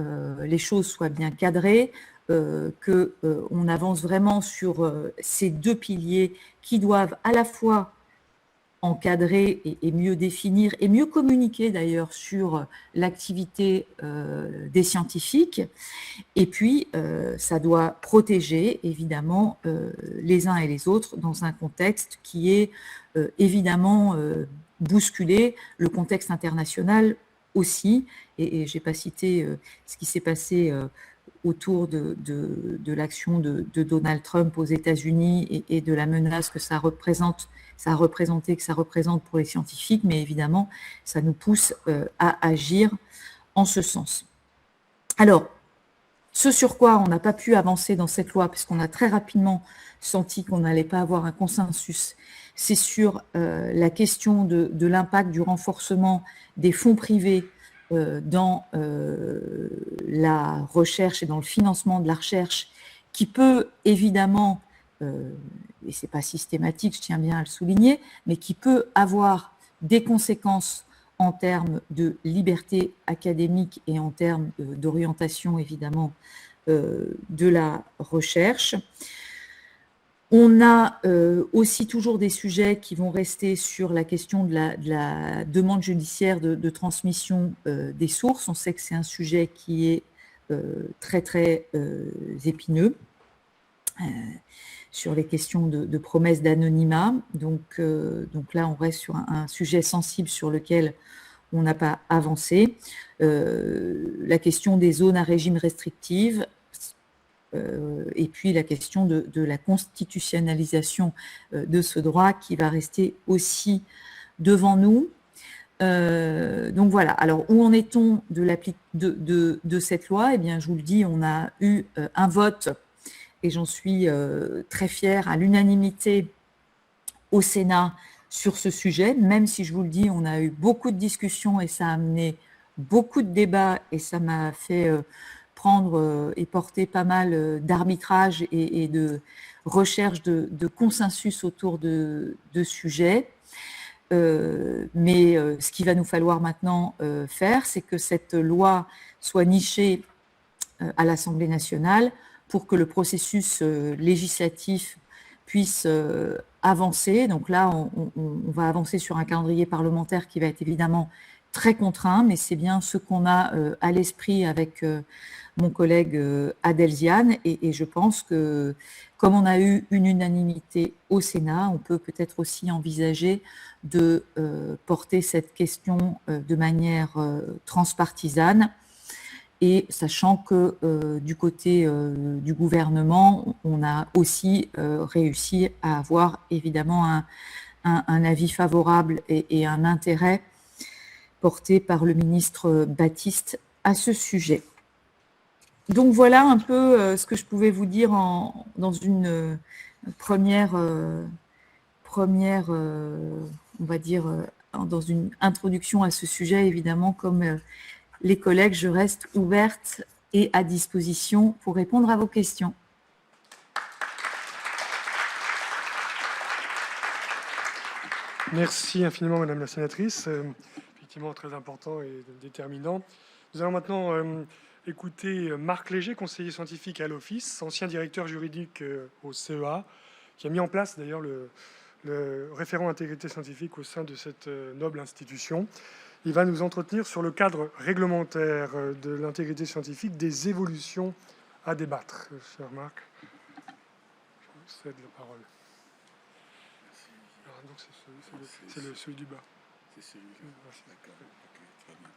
les choses soient bien cadrées, qu'on avance vraiment sur ces deux piliers qui doivent à la fois encadrer et mieux définir et mieux communiquer d'ailleurs sur l'activité des scientifiques. Et puis, ça doit protéger évidemment les uns et les autres dans un contexte qui est évidemment bousculé, le contexte international aussi. Et je n'ai pas cité ce qui s'est passé autour de l'action de Donald Trump aux États-Unis et de la menace que ça représente, ça a représenté, que ça représente pour les scientifiques, mais évidemment, ça nous pousse à agir en ce sens. Alors, ce sur quoi on n'a pas pu avancer dans cette loi, puisqu'on a très rapidement senti qu'on n'allait pas avoir un consensus, c'est sur la question de l'impact du renforcement des fonds privés dans la recherche et dans le financement de la recherche, qui peut évidemment, et ce n'est pas systématique, je tiens bien à le souligner, mais qui peut avoir des conséquences en termes de liberté académique et en termes d'orientation évidemment de la recherche. On a aussi toujours des sujets qui vont rester sur la question de la demande judiciaire de transmission des sources. On sait que c'est un sujet qui est très très épineux sur les questions de promesses d'anonymat. Donc là, on reste sur un sujet sensible sur lequel on n'a pas avancé. La question des zones à régime restrictif, et puis la question de la constitutionnalisation de ce droit qui va rester aussi devant nous. Donc voilà, alors où en est-on de cette loi? Eh bien, je vous le dis, on a eu un vote, et j'en suis très fière, à l'unanimité au Sénat sur ce sujet, même si je vous le dis, on a eu beaucoup de discussions et ça a amené beaucoup de débats et ça m'a fait prendre et porter pas mal d'arbitrage et de recherche de consensus autour de sujets. Mais ce qu'il va nous falloir maintenant faire, c'est que cette loi soit nichée à l'Assemblée nationale pour que le processus législatif puisse avancer. Donc là, on va avancer sur un calendrier parlementaire qui va être évidemment très contraint, mais c'est bien ce qu'on a à l'esprit avec mon collègue Adelziane, et je pense que comme on a eu une unanimité au Sénat, on peut peut-être aussi envisager de porter cette question de manière transpartisane, et sachant que du côté du gouvernement, on a aussi réussi à avoir évidemment un avis favorable et un intérêt porté par le ministre Baptiste à ce sujet. Donc voilà un peu ce que je pouvais vous dire dans une première, on va dire, dans une introduction à ce sujet. Évidemment, comme les collègues, je reste ouverte et à disposition pour répondre à vos questions. Merci infiniment, Madame la sénatrice. Effectivement, très important et déterminant. Nous allons maintenant écouter Marc Léger, conseiller scientifique à l'Office, ancien directeur juridique au CEA, qui a mis en place d'ailleurs le référent intégrité scientifique au sein de cette noble institution. Il va nous entretenir sur le cadre réglementaire de l'intégrité scientifique, des évolutions à débattre. Cher Marc, je vous cède la parole. Alors, donc c'est celui du bas. C'est celui-là. D'accord. Okay, très bien.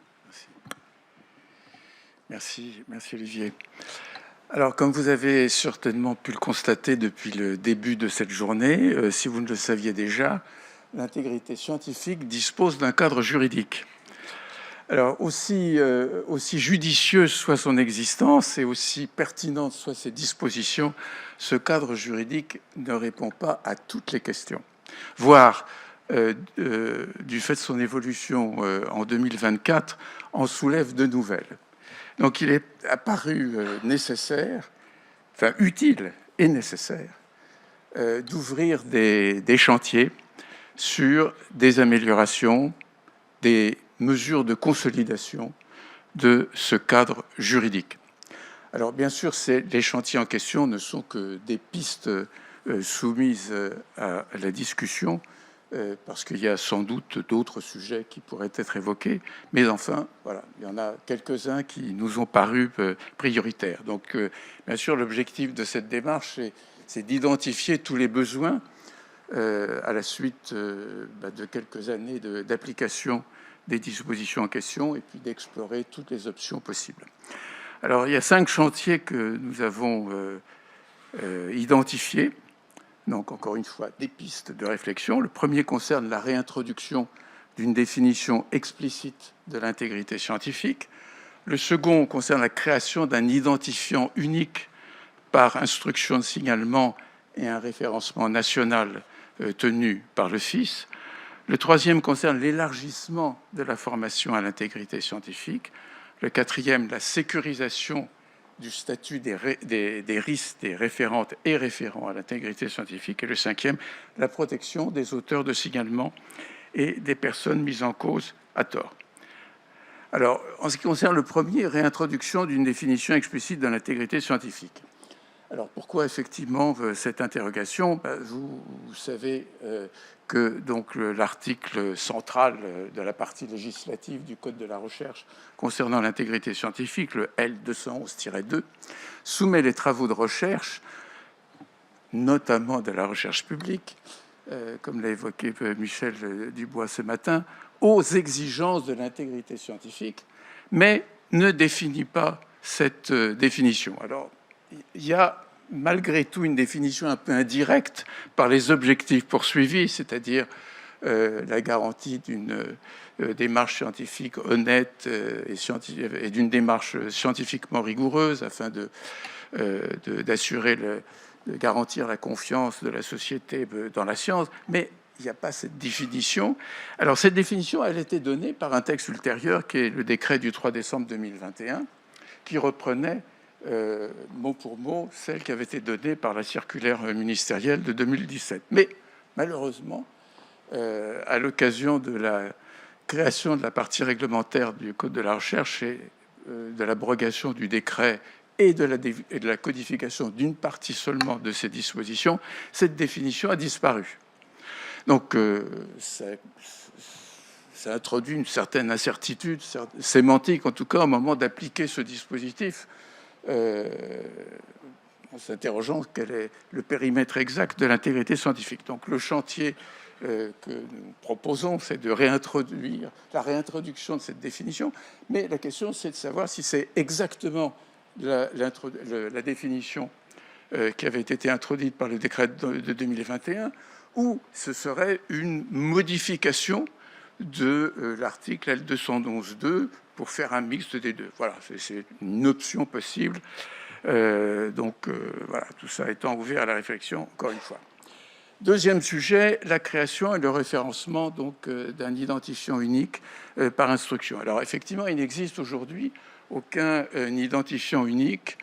Merci. Merci Olivier. Alors, comme vous avez certainement pu le constater depuis le début de cette journée, si vous ne le saviez déjà, l'intégrité scientifique dispose d'un cadre juridique. Alors, aussi judicieuse soit son existence et aussi pertinente soient ses dispositions, ce cadre juridique ne répond pas à toutes les questions, voire du fait de son évolution en 2024, en soulève de nouvelles. Donc il est apparu nécessaire, enfin utile et nécessaire, d'ouvrir des chantiers sur des améliorations, des mesures de consolidation de ce cadre juridique. Alors bien sûr, les chantiers en question ne sont que des pistes soumises à la discussion, parce qu'il y a sans doute d'autres sujets qui pourraient être évoqués, mais enfin, voilà, il y en a quelques-uns qui nous ont paru prioritaires. Donc, bien sûr, l'objectif de cette démarche, c'est d'identifier tous les besoins à la suite de quelques années d'application des dispositions en question, et puis d'explorer toutes les options possibles. Alors, il y a 5 chantiers que nous avons identifiés. Donc, encore une fois, des pistes de réflexion. Le premier concerne la réintroduction d'une définition explicite de l'intégrité scientifique. Le second concerne la création d'un identifiant unique par instruction de signalement et un référencement national tenu par le FIS. Le troisième concerne l'élargissement de la formation à l'intégrité scientifique. Le quatrième, la sécurisation du statut des risques des référentes et référents à l'intégrité scientifique. Et le cinquième, la protection des auteurs de signalement et des personnes mises en cause à tort. Alors, en ce qui concerne le premier, réintroduction d'une définition explicite de l'intégrité scientifique. Alors, pourquoi effectivement cette interrogation ? Vous savez que donc l'article central de la partie législative du Code de la recherche concernant l'intégrité scientifique, le L211-2, soumet les travaux de recherche, notamment de la recherche publique, comme l'a évoqué Michel Dubois ce matin, aux exigences de l'intégrité scientifique, mais ne définit pas cette définition. Alors, il y a malgré tout une définition un peu indirecte par les objectifs poursuivis, c'est-à-dire la garantie d'une démarche scientifique honnête et d'une démarche scientifiquement rigoureuse afin d'assurer, de garantir la confiance de la société dans la science, mais il n'y a pas cette définition. Alors cette définition, elle a été donnée par un texte ultérieur qui est le décret du 3 décembre 2021, qui reprenait mot pour mot celle qui avait été donnée par la circulaire ministérielle de 2017. Mais malheureusement, à l'occasion de la création de la partie réglementaire du Code de la recherche et de l'abrogation du décret et de la codification d'une partie seulement de ces dispositions, cette définition a disparu. Donc, ça introduit une certaine incertitude sémantique, en tout cas, au moment d'appliquer ce dispositif, en s'interrogeant quel est le périmètre exact de l'intégrité scientifique. Donc, le chantier que nous proposons, c'est de réintroduire la réintroduction de cette définition, mais la question, c'est de savoir si c'est exactement la définition qui avait été introduite par le décret de 2021, ou ce serait une modification de l'article L211-2 pour faire un mixte des deux. Voilà, c'est une option possible. Voilà, tout ça étant ouvert à la réflexion, encore une fois. Deuxième sujet, la création et le référencement d'un identifiant unique par instruction. Alors effectivement, il n'existe aujourd'hui aucun identifiant unique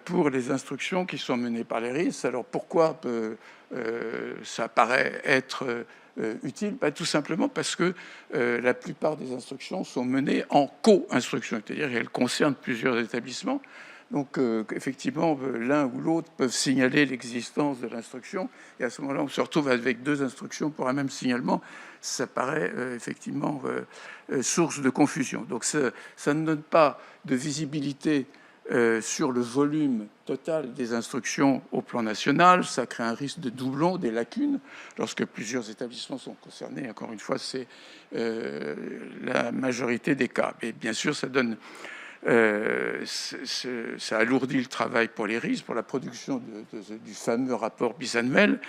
pour les instructions qui sont menées par les RIS. Alors pourquoi ça paraît être utile? Tout simplement parce que la plupart des instructions sont menées en co-instruction, c'est-à-dire qu'elles concernent plusieurs établissements. Donc, effectivement, l'un ou l'autre peuvent signaler l'existence de l'instruction, et à ce moment-là, on se retrouve avec deux instructions pour un même signalement. Ça paraît effectivement source de confusion. Donc, ça ne donne pas de visibilité sur le volume total des instructions au plan national. Ça crée un risque de doublon, des lacunes, lorsque plusieurs établissements sont concernés. Encore une fois, c'est la majorité des cas. Et bien sûr, ça donne... ça alourdit le travail pour les RIS, pour la production du fameux rapport bisannuel,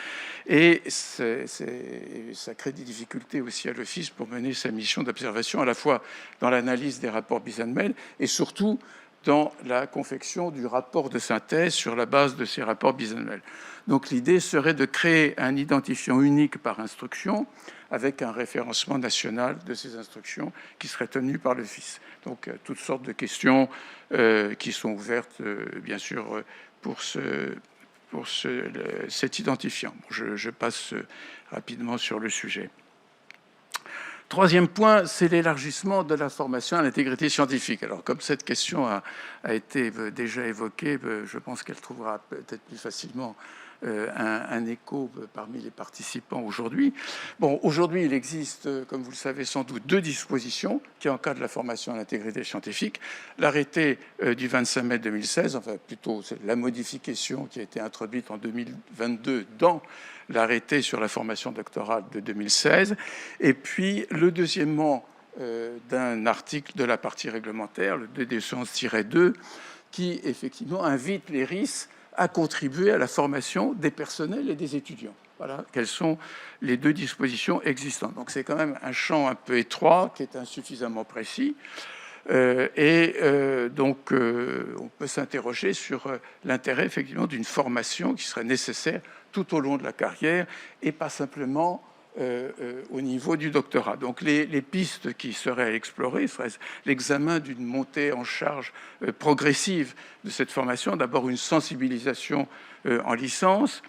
et ça crée des difficultés aussi à l'Office pour mener sa mission d'observation, à la fois dans l'analyse des rapports bisannuels et surtout dans la confection du rapport de synthèse sur la base de ces rapports bisannuels. Donc l'idée serait de créer un identifiant unique par instruction avec un référencement national de ces instructions qui serait tenu par l'Office. Donc toutes sortes de questions qui sont ouvertes, bien sûr, pour cet identifiant. Je passe rapidement sur le sujet. Troisième point, c'est l'élargissement de la formation à l'intégrité scientifique. Alors, comme cette question a été déjà évoquée, je pense qu'elle trouvera peut-être plus facilement un écho parmi les participants aujourd'hui. Bon, aujourd'hui, il existe, comme vous le savez sans doute, deux dispositions qui encadrent la formation à l'intégrité scientifique. L'arrêté du 25 mai 2016, enfin plutôt c'est la modification qui a été introduite en 2022 dans l'arrêté sur la formation doctorale de 2016, et puis le deuxièmement d'un article de la partie réglementaire, le 2D2, qui effectivement invite les RIS à contribuer à la formation des personnels et des étudiants. Voilà quelles sont les deux dispositions existantes. Donc c'est quand même un champ un peu étroit qui est insuffisamment précis. Donc on peut s'interroger sur l'intérêt effectivement d'une formation qui serait nécessaire tout au long de la carrière et pas simplement au niveau du doctorat. Donc les pistes qui seraient à explorer seraient l'examen d'une montée en charge progressive de cette formation, d'abord une sensibilisation en licence,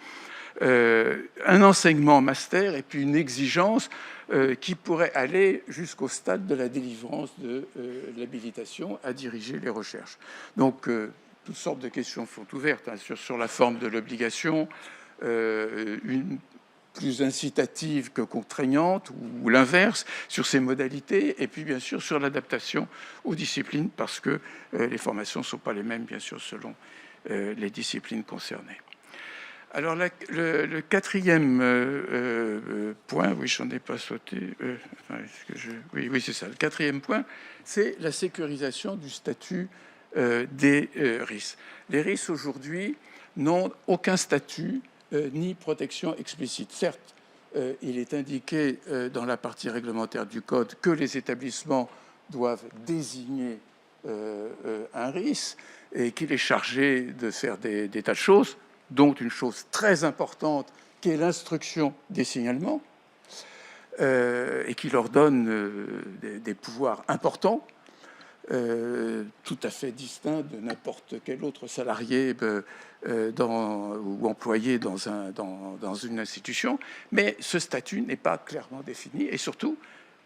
un enseignement en master et puis une exigence qui pourrait aller jusqu'au stade de la délivrance de l'habilitation à diriger les recherches. Donc toutes sortes de questions sont ouvertes sur la forme de l'obligation, une plus incitative que contraignante, ou l'inverse, sur ses modalités, et puis bien sûr sur l'adaptation aux disciplines, parce que les formations ne sont pas les mêmes, bien sûr, selon les disciplines concernées. Alors le quatrième point, oui, j'en ai pas sauté, oui, c'est ça. Le quatrième point, c'est la sécurisation du statut des RIS. Les RIS aujourd'hui n'ont aucun statut ni protection explicite. Certes, il est indiqué dans la partie réglementaire du Code que les établissements doivent désigner un RIS et qu'il est chargé de faire des tas de choses, dont une chose très importante qui est l'instruction des signalements, et qui leur donne des pouvoirs importants, tout à fait distincts de n'importe quel autre salarié ou employé dans une institution. Mais ce statut n'est pas clairement défini, et surtout,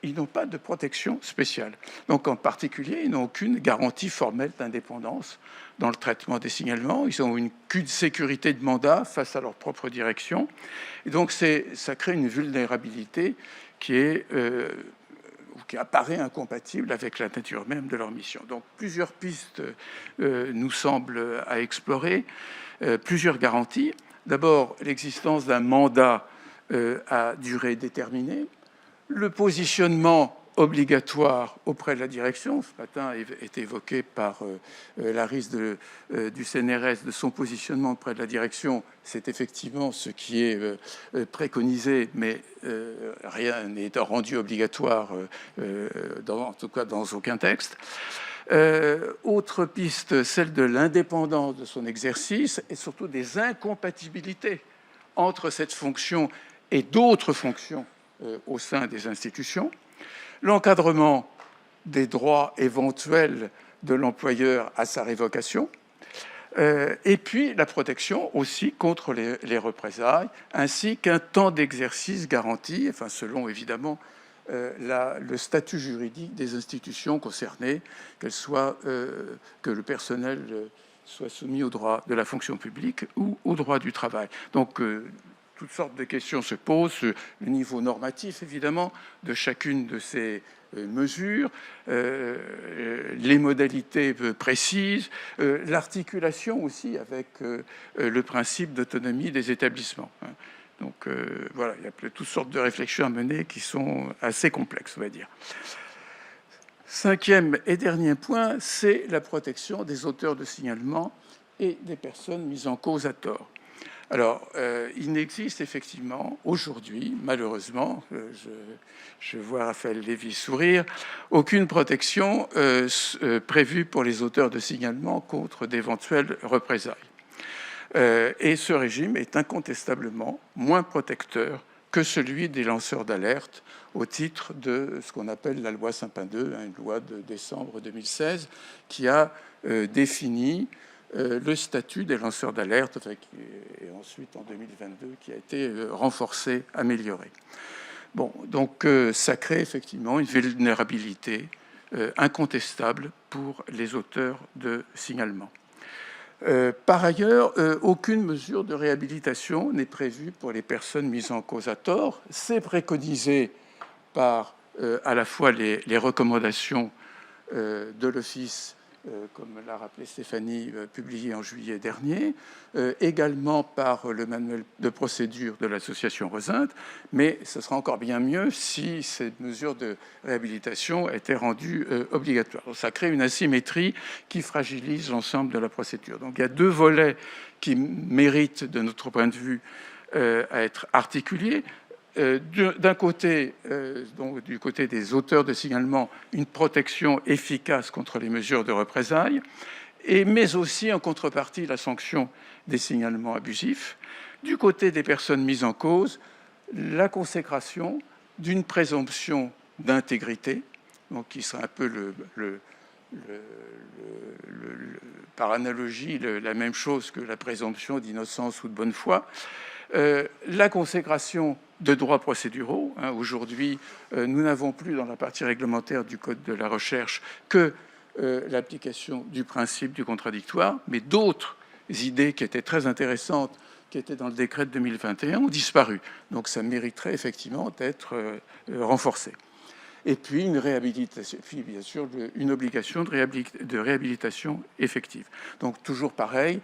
ils n'ont pas de protection spéciale. Donc, en particulier, ils n'ont aucune garantie formelle d'indépendance dans le traitement des signalements. Ils ont qu'une sécurité de mandat face à leur propre direction. Et donc, ça crée une vulnérabilité qui apparaît incompatible avec la nature même de leur mission. Donc, plusieurs pistes nous semblent à explorer, plusieurs garanties. D'abord, l'existence d'un mandat à durée déterminée, le positionnement obligatoire auprès de la direction. Ce matin est évoqué par Laris du CNRS de son positionnement auprès de la direction. C'est effectivement ce qui est préconisé, mais rien n'est rendu obligatoire, en tout cas dans aucun texte. Autre piste, celle de l'indépendance de son exercice et surtout des incompatibilités entre cette fonction et d'autres fonctions au sein des institutions, l'encadrement des droits éventuels de l'employeur à sa révocation, et puis la protection aussi contre les représailles, ainsi qu'un temps d'exercice garanti, enfin selon évidemment le statut juridique des institutions concernées, que le personnel soit soumis aux droits de la fonction publique ou aux droits du travail. Donc, toutes sortes de questions se posent, le niveau normatif, évidemment, de chacune de ces mesures, les modalités précises, l'articulation aussi avec le principe d'autonomie des établissements. Donc, voilà, il y a toutes sortes de réflexions à mener qui sont assez complexes, on va dire. Cinquième et dernier point, c'est la protection des auteurs de signalement et des personnes mises en cause à tort. Alors, il n'existe effectivement aujourd'hui, malheureusement, je vois Raphaël Lévy sourire, aucune protection prévue pour les auteurs de signalement contre d'éventuelles représailles. Et ce régime est incontestablement moins protecteur que celui des lanceurs d'alerte au titre de ce qu'on appelle la loi Sapin II, une loi de décembre 2016 qui a défini le statut des lanceurs d'alerte, et ensuite en 2022 qui a été renforcé, amélioré. Bon, donc ça crée effectivement une vulnérabilité incontestable pour les auteurs de signalement. Par ailleurs, aucune mesure de réhabilitation n'est prévue pour les personnes mises en cause à tort. C'est préconisé par à la fois les recommandations de l'Office, comme l'a rappelé Stéphanie, publié en juillet dernier, également par le manuel de procédure de l'association Rosinte, mais ce sera encore bien mieux si ces mesures de réhabilitation étaient rendues obligatoires. Donc, ça crée une asymétrie qui fragilise l'ensemble de la procédure. Donc il y a deux volets qui méritent, de notre point de vue, à être articulés. D'un côté, donc du côté des auteurs de signalement, une protection efficace contre les mesures de représailles, mais aussi en contrepartie la sanction des signalements abusifs. Du côté des personnes mises en cause, la consécration d'une présomption d'intégrité, donc qui sera un peu par analogie la même chose que la présomption d'innocence ou de bonne foi. La consécration de droits procéduraux. Aujourd'hui, nous n'avons plus dans la partie réglementaire du Code de la recherche que l'application du principe du contradictoire, mais d'autres idées qui étaient très intéressantes, qui étaient dans le décret de 2021, ont disparu. Donc ça mériterait effectivement d'être renforcé. Et puis une réhabilitation, puis bien sûr une obligation de réhabilitation effective. Donc toujours pareil,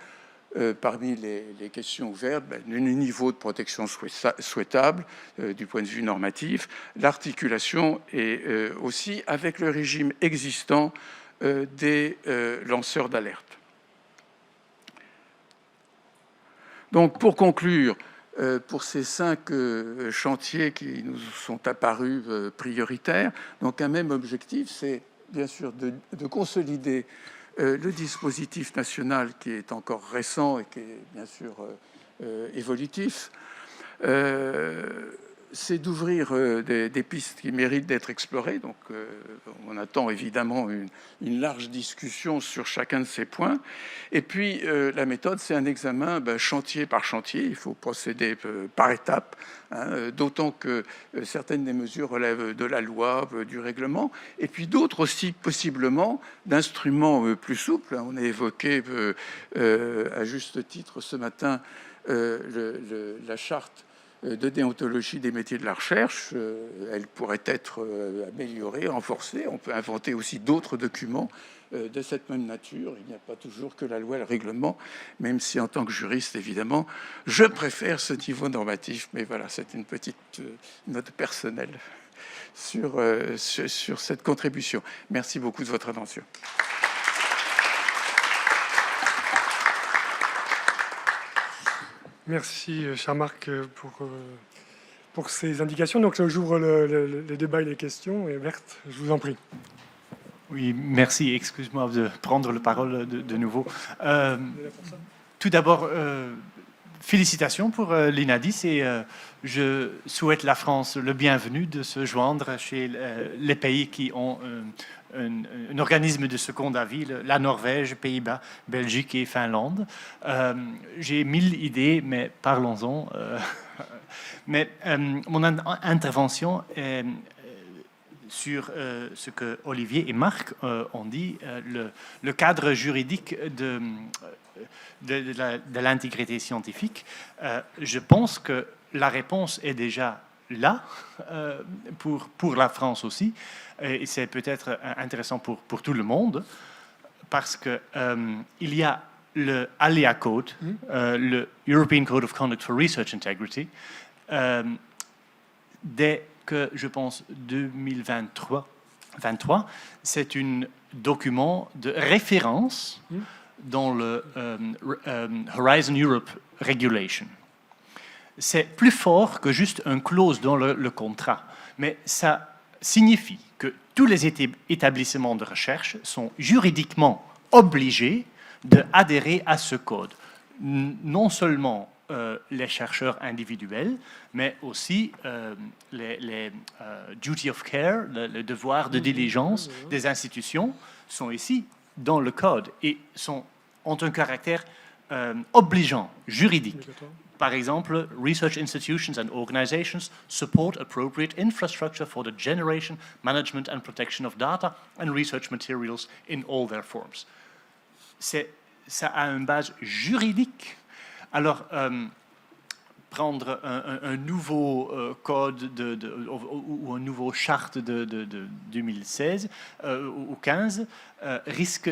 parmi les questions ouvertes, le niveau de protection souhaitable du point de vue normatif, l'articulation et aussi avec le régime existant des lanceurs d'alerte. Donc pour conclure, pour ces 5 chantiers qui nous sont apparus prioritaires, donc un même objectif, c'est bien sûr de consolider le dispositif national qui est encore récent et qui est bien sûr évolutif, c'est d'ouvrir des pistes qui méritent d'être explorées. Donc, on attend évidemment une large discussion sur chacun de ces points. Et puis, la méthode, c'est un examen chantier par chantier. Il faut procéder par étapes, hein, d'autant que certaines des mesures relèvent de la loi, du règlement, et puis d'autres aussi, possiblement, d'instruments plus souples. On a évoqué à juste titre ce matin la charte de déontologie des métiers de la recherche. Elle pourrait être améliorée, renforcée. On peut inventer aussi d'autres documents de cette même nature. Il n'y a pas toujours que la loi et le règlement, même si en tant que juriste, évidemment, je préfère ce niveau normatif. Mais voilà, c'est une petite note personnelle sur cette contribution. Merci beaucoup de votre attention. Merci, cher Marc, pour ces indications. Donc, j'ouvre les débats et les questions. Et Berthe, je vous en prie. Oui, merci. Excuse-moi de prendre la parole de nouveau. Tout d'abord, félicitations pour l'INADIS et je souhaite la France le bienvenu de se joindre chez les pays qui ont un organisme de second avis, la Norvège, Pays-Bas, Belgique et Finlande. J'ai 1000 idées, mais parlons-en. Mais mon intervention est sur ce que Olivier et Marc ont dit, le cadre juridique de l'intégrité scientifique. Je pense que la réponse est déjà là, pour la France aussi, et c'est peut-être intéressant pour tout le monde, parce que il y a le ALEA Code, le European Code of Conduct for Research Integrity, dès que, je pense, 2023, c'est un document de référence dans le Horizon Europe Regulation. C'est plus fort que juste une clause dans le contrat, mais ça signifie que tous les établissements de recherche sont juridiquement obligés d'adhérer à ce code. Non seulement les chercheurs individuels, mais aussi les duty of care, le devoir de diligence des institutions sont ici dans le code et ont un caractère obligeant, juridique. Par exemple, research institutions and organizations support appropriate infrastructure for the generation, management and protection of data and research materials in all their forms. Ça a une base juridique. Alors, prendre un nouveau code ou un nouveau charte de 2016 ou 15 risque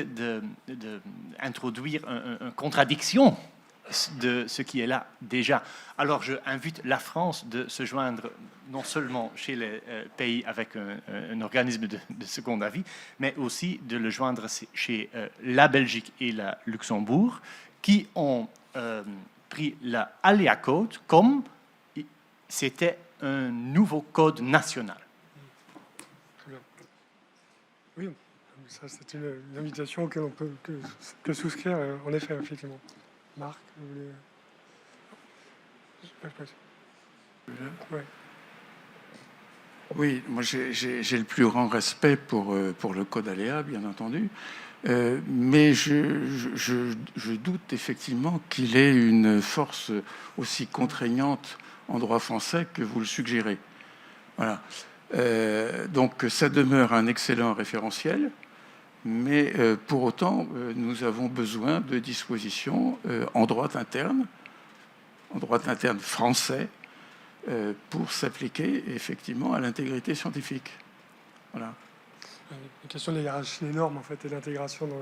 d'introduire une contradiction de ce qui est là déjà. Alors, je invite la France de se joindre non seulement chez les pays avec un organisme de second avis, mais aussi de le joindre chez la Belgique et la Luxembourg, qui ont pris la ALEA Code comme c'était un nouveau code national. Très bien. Oui, ça c'est une invitation auquel on peut que souscrire, en effet, effectivement. Marc, vous voulez... Ouais. Oui, moi j'ai le plus grand respect pour le code ALEA, bien entendu, mais je doute effectivement qu'il ait une force aussi contraignante en droit français que vous le suggérez. Voilà. Donc ça demeure un excellent référentiel, mais pour autant, nous avons besoin de dispositions en droit interne français, pour s'appliquer effectivement à l'intégrité scientifique. Voilà. La question de la hiérarchie des normes, en fait, et l'intégration dans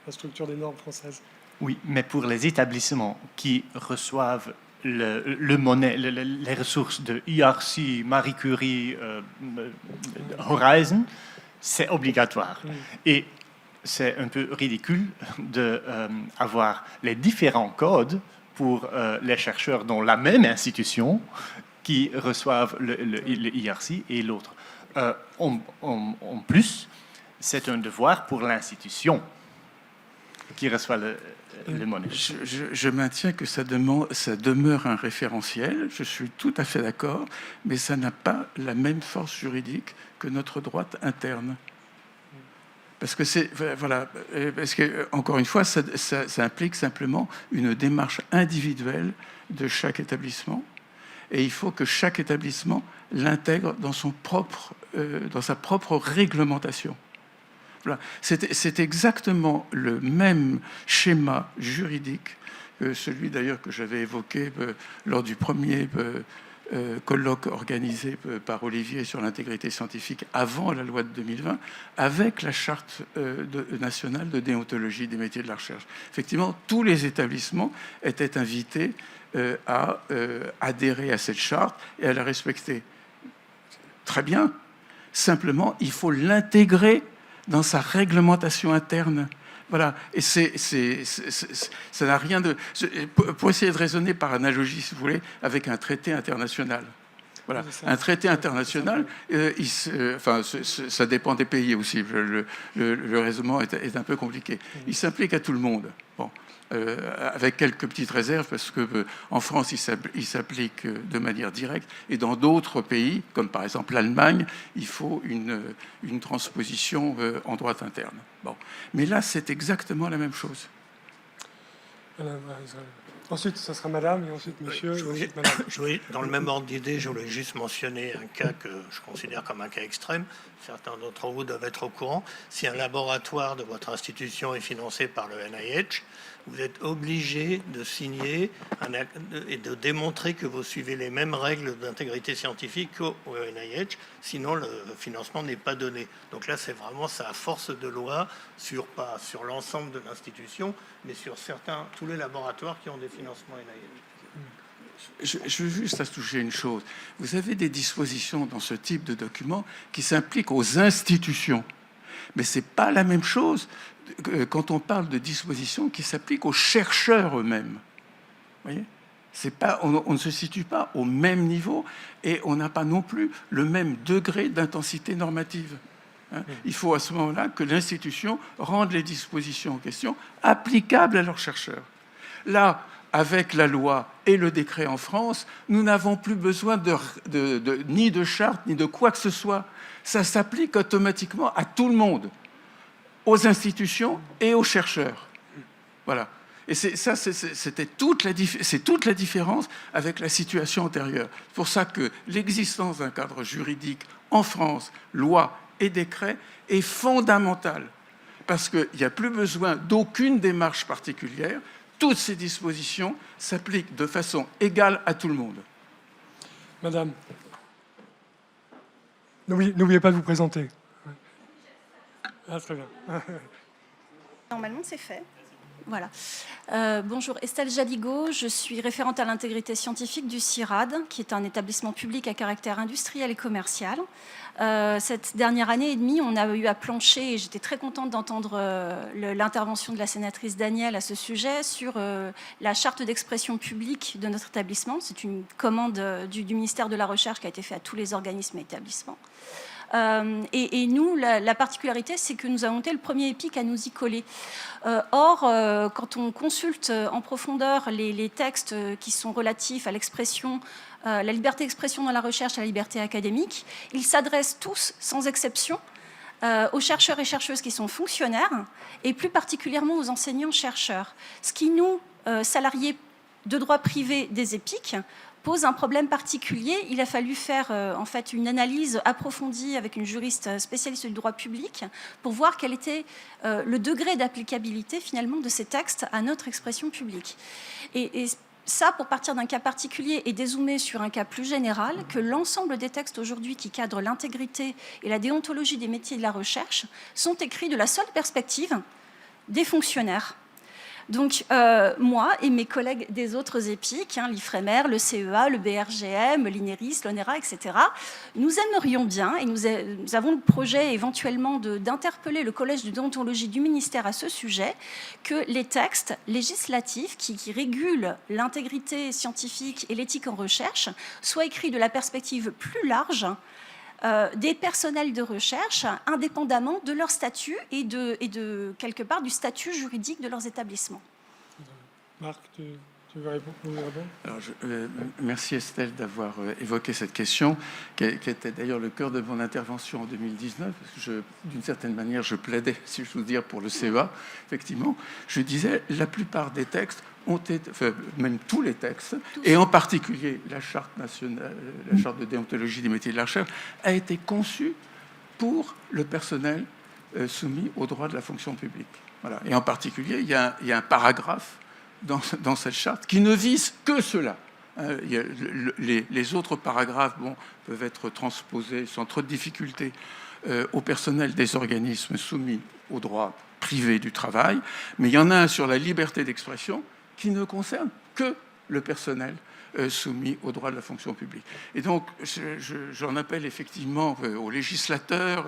la structure des normes françaises. Oui, mais pour les établissements qui reçoivent les ressources de IRC, Marie Curie, Horizon, c'est obligatoire. Et c'est un peu ridicule d'avoir les différents codes pour les chercheurs dans la même institution qui reçoivent le IRC et l'autre. En plus, c'est un devoir pour l'institution. qui reçoit le monnaie. Je maintiens que ça demeure un référentiel, je suis tout à fait d'accord, mais ça n'a pas la même force juridique que notre droit interne. Parce que encore une fois, ça implique simplement une démarche individuelle de chaque établissement, et il faut que chaque établissement l'intègre dans sa propre réglementation. Voilà. C'est exactement le même schéma juridique que celui d'ailleurs que j'avais évoqué lors du premier colloque organisé par Olivier sur l'intégrité scientifique avant la loi de 2020, avec la charte nationale de déontologie des métiers de la recherche. Effectivement, tous les établissements étaient invités à adhérer à cette charte et à la respecter. Très bien. Simplement, il faut l'intégrer dans sa réglementation interne. Voilà. Et ça n'a rien de... Pour essayer de raisonner par analogie, si vous voulez, avec un traité international. Voilà. Un traité international, ça dépend des pays aussi. Le raisonnement est un peu compliqué. Il s'applique à tout le monde. Bon. Avec quelques petites réserves, parce qu'en France, il s'applique de manière directe, et dans d'autres pays, comme par exemple l'Allemagne, il faut une transposition en droit interne. Bon. Mais là, c'est exactement la même chose. Ensuite, ce sera madame, et ensuite monsieur, et ensuite madame. Dans le même ordre d'idée, je voulais juste mentionner un cas que je considère comme un cas extrême. Certains d'entre vous doivent être au courant. Si un laboratoire de votre institution est financé par le NIH, vous êtes obligé de signer et de démontrer que vous suivez les mêmes règles d'intégrité scientifique qu'au NIH, sinon le financement n'est pas donné. Donc là, c'est vraiment ça à force de loi, pas sur l'ensemble de l'institution, mais sur tous les laboratoires qui ont des financements NIH. Je veux juste toucher une chose. Vous avez des dispositions dans ce type de document qui s'impliquent aux institutions. Mais ce n'est pas la même chose quand on parle de dispositions qui s'appliquent aux chercheurs eux-mêmes. Vous voyez ? On ne se situe pas au même niveau et on n'a pas non plus le même degré d'intensité normative. Il faut à ce moment-là que l'institution rende les dispositions en question applicables à leurs chercheurs. Là, avec la loi et le décret en France, nous n'avons plus besoin ni de charte, ni de quoi que ce soit. Ça s'applique automatiquement à tout le monde, aux institutions et aux chercheurs. Voilà. Et c'est toute la différence avec la situation antérieure. C'est pour ça que l'existence d'un cadre juridique en France, loi et décret, est fondamentale. Parce qu'il n'y a plus besoin d'aucune démarche particulière. Toutes ces dispositions s'appliquent de façon égale à tout le monde. Madame, n'oubliez pas de vous présenter. Ah, très bien. Normalement, c'est fait. Voilà. Bonjour, Estelle Jaligot, je suis référente à l'intégrité scientifique du CIRAD, qui est un établissement public à caractère industriel et commercial. Cette dernière année et demie, on a eu à plancher, et j'étais très contente d'entendre l'intervention de la sénatrice Daniel à ce sujet, sur la charte d'expression publique de notre établissement. C'est une commande du ministère de la Recherche qui a été faite à tous les organismes et établissements. Et nous, la particularité, c'est que nous avons été le premier EPIC à nous y coller. Or, quand on consulte en profondeur les textes qui sont relatifs à l'expression, la liberté d'expression dans la recherche et la liberté académique, ils s'adressent tous, sans exception, aux chercheurs et chercheuses qui sont fonctionnaires, et plus particulièrement aux enseignants-chercheurs. Ce qui nous, salariés de droit privé des EPIC, pose un problème particulier. Il a fallu faire en fait une analyse approfondie avec une juriste spécialiste du droit public pour voir quel était le degré d'applicabilité finalement de ces textes à notre expression publique. Et ça, pour partir d'un cas particulier et dézoomer sur un cas plus général, que l'ensemble des textes aujourd'hui qui cadrent l'intégrité et la déontologie des métiers de la recherche sont écrits de la seule perspective des fonctionnaires. Donc, moi et mes collègues des autres EPIC, l'IFREMER, le CEA, le BRGM, l'INERIS, l'ONERA, etc., nous aimerions bien, et nous avons le projet éventuellement d'interpeller le collège de déontologie du ministère à ce sujet, que les textes législatifs qui régulent l'intégrité scientifique et l'éthique en recherche soient écrits de la perspective plus large des personnels de recherche indépendamment de leur statut et de quelque part du statut juridique de leurs établissements. Marc, tu veux répondre? Alors, merci Estelle d'avoir évoqué cette question, qui était d'ailleurs le cœur de mon intervention en 2019, parce que d'une certaine manière, je plaidais, si je veux dire, pour le CEA. Effectivement, je disais, la plupart des textes ont été, enfin, même tous les textes, et en particulier la charte nationale, la charte de déontologie des métiers de la recherche, a été conçue pour le personnel soumis aux droits de la fonction publique. Voilà. Et en particulier, il y a un paragraphe dans cette charte qui ne vise que cela. Les autres paragraphes peuvent être transposés sans trop de difficultés au personnel des organismes soumis aux droits privés du travail, mais il y en a un sur la liberté d'expression qui ne concerne que le personnel soumis aux droits de la fonction publique. Et donc, j'en appelle effectivement aux législateurs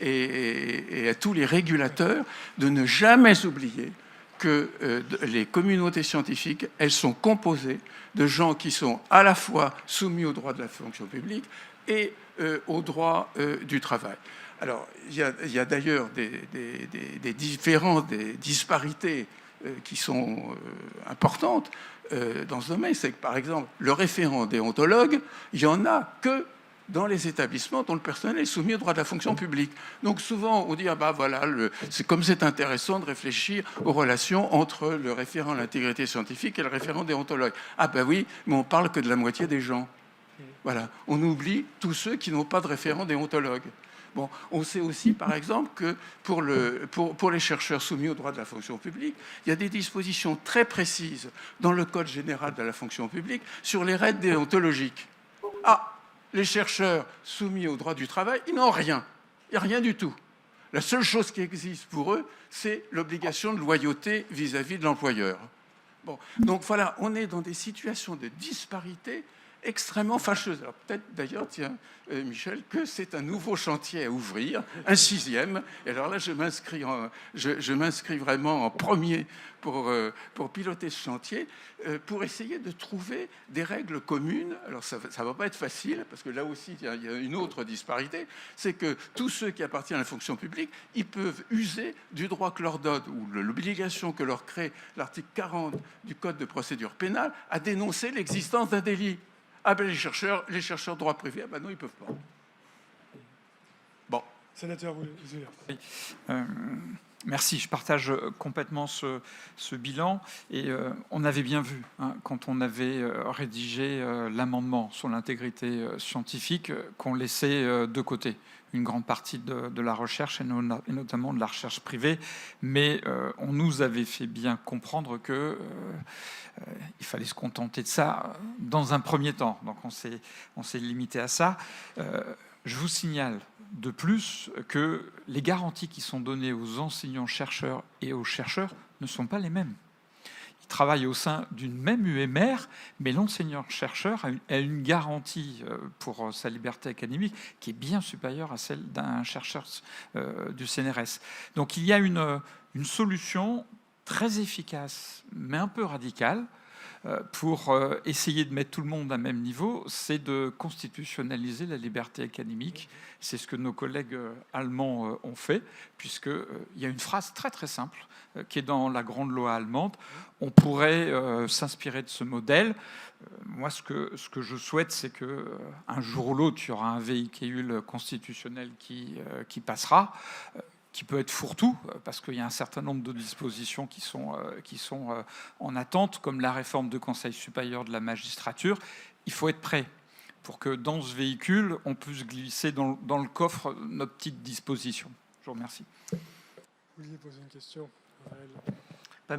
et à tous les régulateurs de ne jamais oublier que les communautés scientifiques, elles sont composées de gens qui sont à la fois soumis aux droits de la fonction publique et aux droits du travail. Alors, il y a d'ailleurs des différences, des disparités qui sont importantes dans ce domaine. C'est que, par exemple, le référent déontologue, il n'y en a que dans les établissements dont le personnel est soumis aux droits de la fonction publique. Donc souvent, on dit, voilà, c'est intéressant de réfléchir aux relations entre le référent à l'intégrité scientifique et le référent déontologue. Oui, mais on parle que de la moitié des gens. Voilà, on oublie tous ceux qui n'ont pas de référent déontologue. Bon, on sait aussi, par exemple, que pour les chercheurs soumis aux droits de la fonction publique, il y a des dispositions très précises dans le Code général de la fonction publique sur les règles déontologiques. Les chercheurs soumis aux droits du travail, ils n'ont rien. Il n'y a rien du tout. La seule chose qui existe pour eux, c'est l'obligation de loyauté vis-à-vis de l'employeur. Bon, donc voilà, on est dans des situations de disparité extrêmement fâcheuse. Alors peut-être d'ailleurs, tiens, Michel, que c'est un nouveau chantier à ouvrir, un 6e. Et alors là, je m'inscris vraiment en premier pour piloter ce chantier, pour essayer de trouver des règles communes. Alors ça ne va pas être facile, parce que là aussi, il y a une autre disparité, c'est que tous ceux qui appartiennent à la fonction publique, ils peuvent user du droit que leur donne, ou l'obligation que leur crée l'article 40 du Code de procédure pénale, à dénoncer l'existence d'un délit. Les chercheurs de droit privé, non, ils ne peuvent pas. Bon. Sénateur Ziller. Merci, je partage complètement ce bilan. Et on avait bien vu, quand on avait rédigé l'amendement sur l'intégrité scientifique, qu'on laissait de côté une grande partie de la recherche, et notamment de la recherche privée. Mais on nous avait fait bien comprendre que il fallait se contenter de ça dans un premier temps. Donc on s'est limité à ça. Je vous signale de plus que les garanties qui sont données aux enseignants-chercheurs et aux chercheurs ne sont pas les mêmes. Ils travaillent au sein d'une même UMR, mais l'enseignant-chercheur a une garantie pour sa liberté académique qui est bien supérieure à celle d'un chercheur du CNRS. Donc il y a une solution très efficace, mais un peu radicale, pour essayer de mettre tout le monde à même niveau, c'est de constitutionnaliser la liberté académique. C'est ce que nos collègues allemands ont fait, puisqu'il y a une phrase très très simple qui est dans la grande loi allemande. On pourrait s'inspirer de ce modèle. Moi, ce que je souhaite, c'est qu'un jour ou l'autre, il y aura un véhicule constitutionnel qui passera, qui peut être fourre-tout, parce qu'il y a un certain nombre de dispositions qui sont en attente, comme la réforme du Conseil supérieur de la magistrature. Il faut être prêt pour que dans ce véhicule, on puisse glisser dans le coffre nos petites dispositions. Je vous remercie. Vous vouliez poser une question, Raphaël?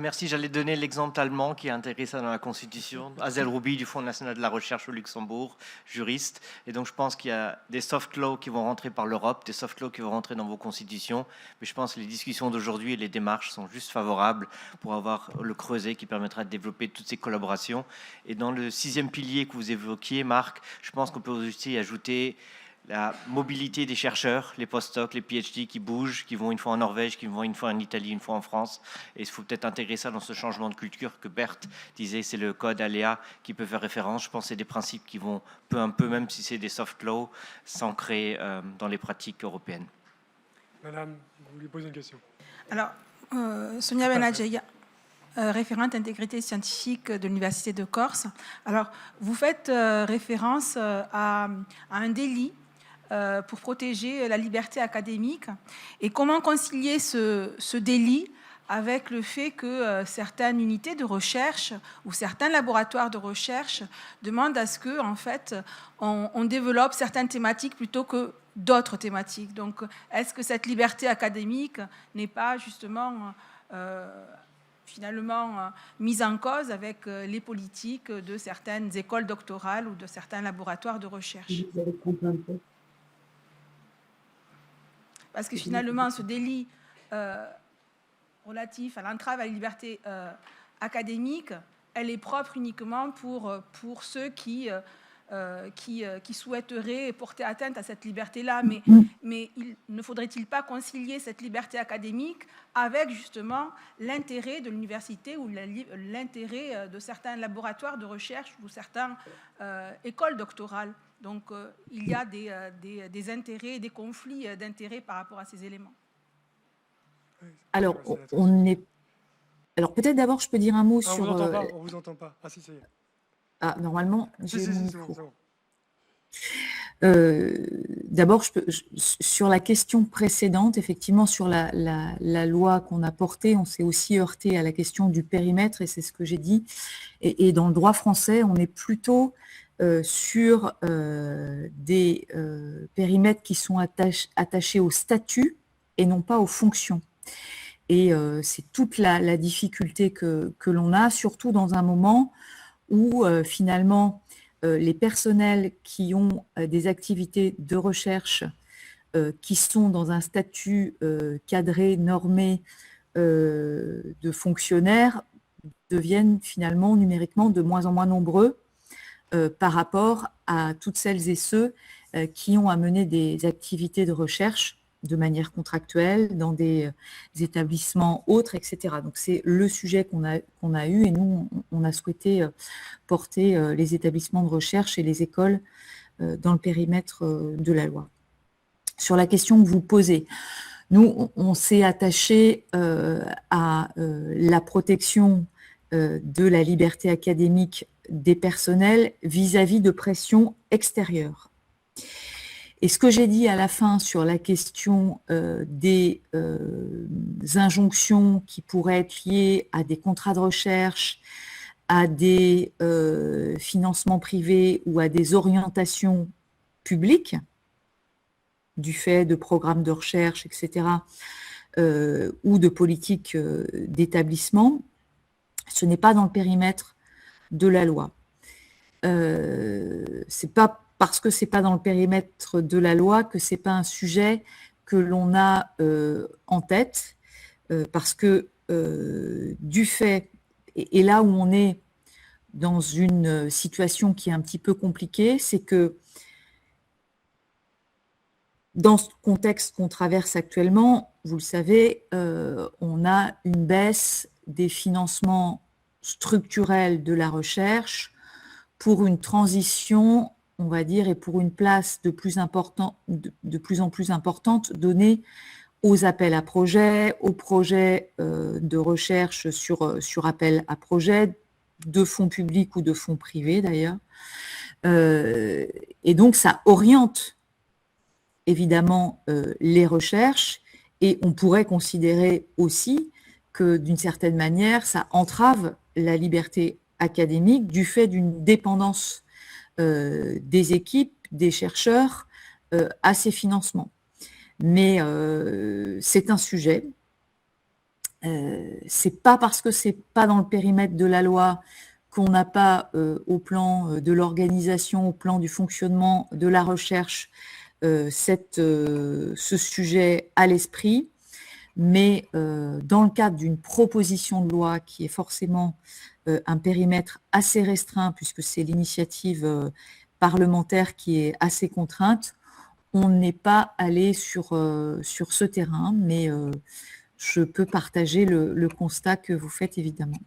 Merci, j'allais donner l'exemple allemand qui a intégré ça dans la Constitution. Azel Roubi du Fonds national de la recherche au Luxembourg, juriste. Et donc je pense qu'il y a des soft laws qui vont rentrer par l'Europe, des soft laws qui vont rentrer dans vos constitutions. Mais je pense que les discussions d'aujourd'hui et les démarches sont juste favorables pour avoir le creuset qui permettra de développer toutes ces collaborations. Et dans le 6e pilier que vous évoquiez, Marc, je pense qu'on peut aussi ajouter la mobilité des chercheurs, les postdocs, les PhD qui bougent, qui vont une fois en Norvège, qui vont une fois en Italie, une fois en France. Et il faut peut-être intégrer ça dans ce changement de culture que Berthe disait, c'est le code ALEA qui peut faire référence. Je pense que c'est des principes qui vont peu à peu, même si c'est des soft laws, s'ancrer dans les pratiques européennes. Madame, vous vouliez poser une question. Alors, Sonia Benadjeia, référente intégrité scientifique de l'Université de Corse. Alors, vous faites référence à un délit pour protéger la liberté académique. Et comment concilier ce délit avec le fait que certaines unités de recherche ou certains laboratoires de recherche demandent à ce que, en fait, on développe certaines thématiques plutôt que d'autres thématiques. Donc, est-ce que cette liberté académique n'est pas justement finalement mise en cause avec les politiques de certaines écoles doctorales ou de certains laboratoires de recherche? Parce que finalement, ce délit relatif à l'entrave à la liberté académique, elle est propre uniquement pour ceux qui souhaiteraient porter atteinte à cette liberté-là. Mais ne faudrait-il pas concilier cette liberté académique avec justement l'intérêt de l'université ou l'intérêt de certains laboratoires de recherche ou certaines écoles doctorales? Donc il y a des intérêts, des conflits d'intérêts par rapport à ces éléments. Alors, Alors peut-être d'abord, je peux dire un mot sur... On vous entend pas. Ah si, ça y est. Ah, normalement, j'ai Si, mon c'est bon, micro. c'est bon. D'abord, sur la question précédente, effectivement, sur la loi qu'on a portée, on s'est aussi heurté à la question du périmètre, et c'est ce que j'ai dit. Et dans le droit français, on est plutôt sur des périmètres qui sont attachés au statut et non pas aux fonctions. Et c'est toute la difficulté que l'on a, surtout dans un moment où finalement les personnels qui ont des activités de recherche qui sont dans un statut cadré, normé de fonctionnaires deviennent finalement numériquement de moins en moins nombreux par rapport à toutes celles et ceux qui ont à mener des activités de recherche de manière contractuelle, dans des établissements autres, etc. Donc c'est le sujet qu'on a eu, et nous, on a souhaité porter les établissements de recherche et les écoles dans le périmètre de la loi. Sur la question que vous posez, nous, on s'est attaché à la protection de la liberté académique des personnels vis-à-vis de pressions extérieures. Et ce que j'ai dit à la fin sur la question des injonctions qui pourraient être liées à des contrats de recherche, à des financements privés ou à des orientations publiques, du fait de programmes de recherche, etc., ou de politiques d'établissement, ce n'est pas dans le périmètre de la loi. C'est pas parce que ce n'est pas dans le périmètre de la loi que ce n'est pas un sujet que l'on a en tête, parce que du fait, et là où on est dans une situation qui est un petit peu compliquée, c'est que dans ce contexte qu'on traverse actuellement, vous le savez, on a une baisse des financements structurels de la recherche pour une transition, on va dire, et pour une place de plus en plus importante donnée aux appels à projets, aux projets de recherche sur appel à projets, de fonds publics ou de fonds privés d'ailleurs. Et donc ça oriente évidemment les recherches, et on pourrait considérer aussi que d'une certaine manière, ça entrave la liberté académique du fait d'une dépendance des équipes, des chercheurs à ces financements. Mais c'est un sujet. C'est pas parce que c'est pas dans le périmètre de la loi qu'on n'a pas au plan de l'organisation, au plan du fonctionnement de la recherche, ce sujet à l'esprit. Mais dans le cadre d'une proposition de loi qui est forcément un périmètre assez restreint, puisque c'est l'initiative parlementaire qui est assez contrainte, on n'est pas allé sur ce terrain, mais je peux partager le constat que vous faites, évidemment.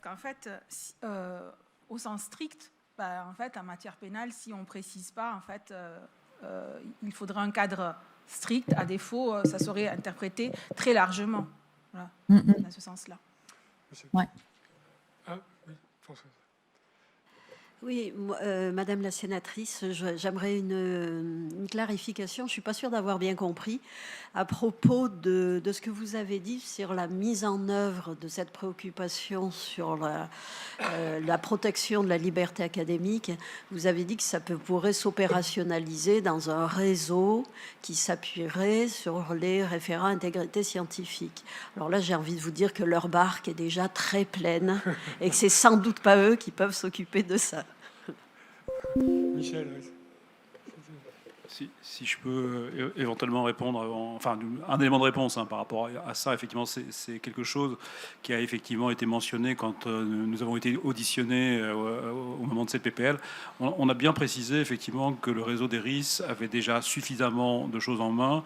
Parce qu'en fait, au sens strict, en fait, en matière pénale, si on ne précise pas, en fait, il faudrait un cadre strict. À défaut, ça serait interprété très largement. Voilà, dans ce sens-là. Ouais. Ah, oui, Françoise. Oui, Madame la sénatrice, j'aimerais une clarification. Je ne suis pas sûre d'avoir bien compris à propos de ce que vous avez dit sur la mise en œuvre de cette préoccupation sur la protection de la liberté académique. Vous avez dit que ça pourrait s'opérationnaliser dans un réseau qui s'appuierait sur les référents intégrité scientifique. Alors là, j'ai envie de vous dire que leur barque est déjà très pleine et que c'est sans doute pas eux qui peuvent s'occuper de ça. Michel, oui. Si je peux éventuellement répondre, enfin un élément de réponse par rapport à ça, effectivement, c'est quelque chose qui a effectivement été mentionné quand nous avons été auditionnés au moment de cette PPL. On a bien précisé effectivement que le réseau des RIS avait déjà suffisamment de choses en main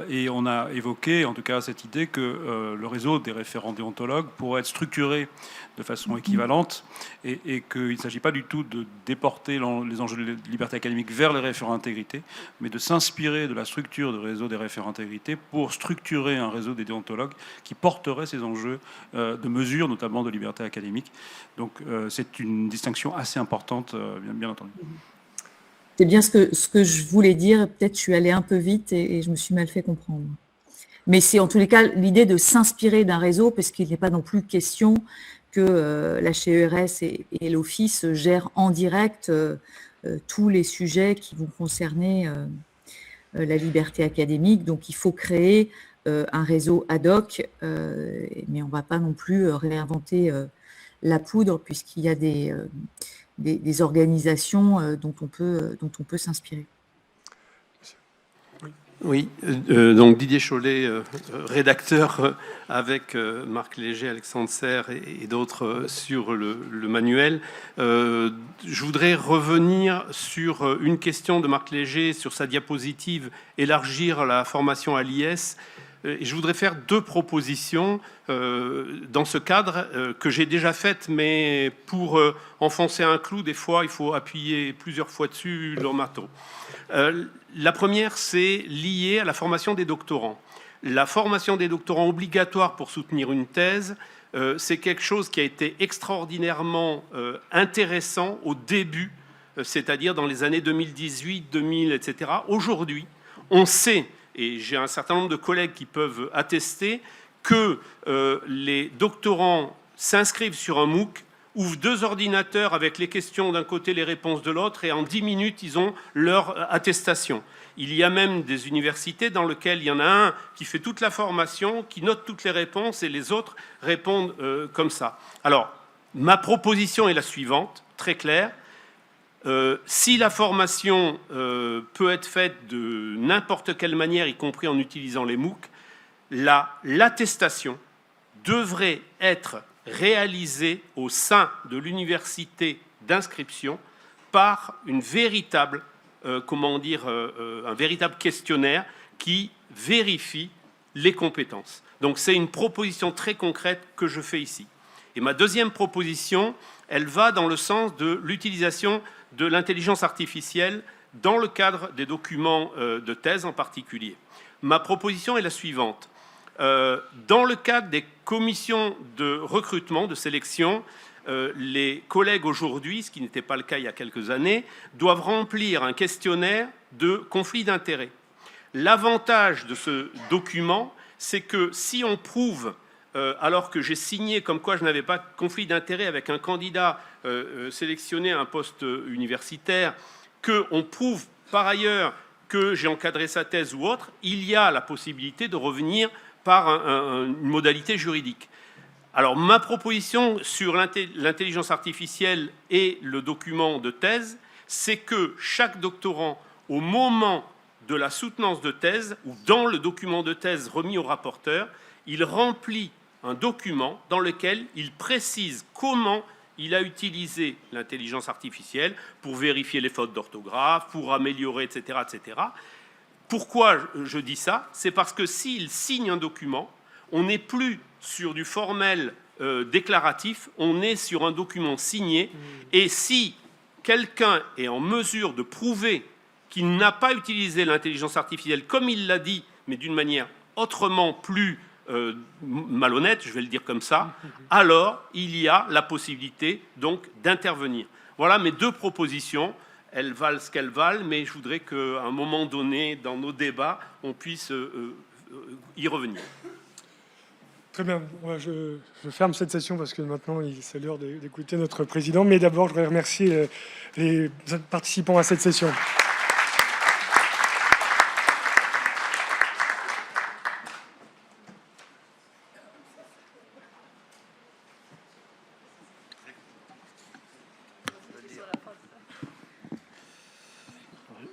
et on a évoqué en tout cas cette idée que le réseau des référents déontologues pourrait être structuré de façon équivalente et qu'il ne s'agit pas du tout de déporter les enjeux de liberté académique vers les référents intégrité, mais de s'inspirer de la structure du réseau des référents intégrité pour structurer un réseau des déontologues qui porterait ces enjeux de mesure, notamment de liberté académique. Donc c'est une distinction assez importante, bien entendu. C'est bien ce que je voulais dire. Peut-être je suis allée un peu vite et je me suis mal fait comprendre. Mais c'est en tous les cas l'idée de s'inspirer d'un réseau, parce qu'il n'est pas non plus question que la HCERES et l'Office gèrent en direct tous les sujets qui vont concerner la liberté académique. Donc il faut créer un réseau ad hoc, mais on ne va pas non plus réinventer la poudre, puisqu'il y a des organisations dont on peut s'inspirer. Oui, donc Didier Chollet, rédacteur avec Marc Léger, Alexandre Serre et d'autres sur le manuel. Je voudrais revenir sur une question de Marc Léger, sur sa diapositive « Élargir la formation à l'IS ». Je voudrais faire deux propositions dans ce cadre que j'ai déjà faites, mais pour enfoncer un clou, des fois, il faut appuyer plusieurs fois dessus le marteau. La première, c'est lié à la formation des doctorants. La formation des doctorants obligatoire pour soutenir une thèse, c'est quelque chose qui a été extraordinairement intéressant au début, c'est-à-dire dans les années 2018, 2000, etc. Aujourd'hui, on sait, et j'ai un certain nombre de collègues qui peuvent attester, que les doctorants s'inscrivent sur un MOOC, ouvrent deux ordinateurs avec les questions d'un côté, les réponses de l'autre, et en 10 minutes, ils ont leur attestation. Il y a même des universités dans lesquelles il y en a un qui fait toute la formation, qui note toutes les réponses, et les autres répondent comme ça. Alors, ma proposition est la suivante, très claire. Si la formation peut être faite de n'importe quelle manière, y compris en utilisant les MOOC, l'attestation devrait être réalisée au sein de l'université d'inscription par une véritable, un véritable questionnaire qui vérifie les compétences. Donc c'est une proposition très concrète que je fais ici. Et ma deuxième proposition, elle va dans le sens de l'utilisation de l'intelligence artificielle dans le cadre des documents de thèse en particulier. Ma proposition est la suivante. Dans le cadre des commissions de recrutement, de sélection, les collègues aujourd'hui, ce qui n'était pas le cas il y a quelques années, doivent remplir un questionnaire de conflit d'intérêts. L'avantage de ce document, c'est que si on prouve, alors que j'ai signé comme quoi je n'avais pas de conflit d'intérêts avec un candidat sélectionné à un poste universitaire, qu'on prouve par ailleurs que j'ai encadré sa thèse ou autre, il y a la possibilité de revenir par une modalité juridique. Alors, ma proposition sur l'intelligence artificielle et le document de thèse, c'est que chaque doctorant, au moment de la soutenance de thèse, ou dans le document de thèse remis au rapporteur, il remplit un document dans lequel il précise comment il a utilisé l'intelligence artificielle pour vérifier les fautes d'orthographe, pour améliorer, etc., etc. Pourquoi je dis ça? C'est parce que s'il signe un document, on n'est plus sur du formel déclaratif, on est sur un document signé. Et si quelqu'un est en mesure de prouver qu'il n'a pas utilisé l'intelligence artificielle comme il l'a dit, mais d'une manière autrement plus malhonnête, je vais le dire comme ça, alors il y a la possibilité donc d'intervenir. Voilà mes deux propositions. Elles valent ce qu'elles valent, mais je voudrais qu'à un moment donné, dans nos débats, on puisse y revenir. Très bien. Je ferme cette session parce que maintenant, c'est l'heure d'écouter notre président. Mais d'abord, je voudrais remercier les participants à cette session.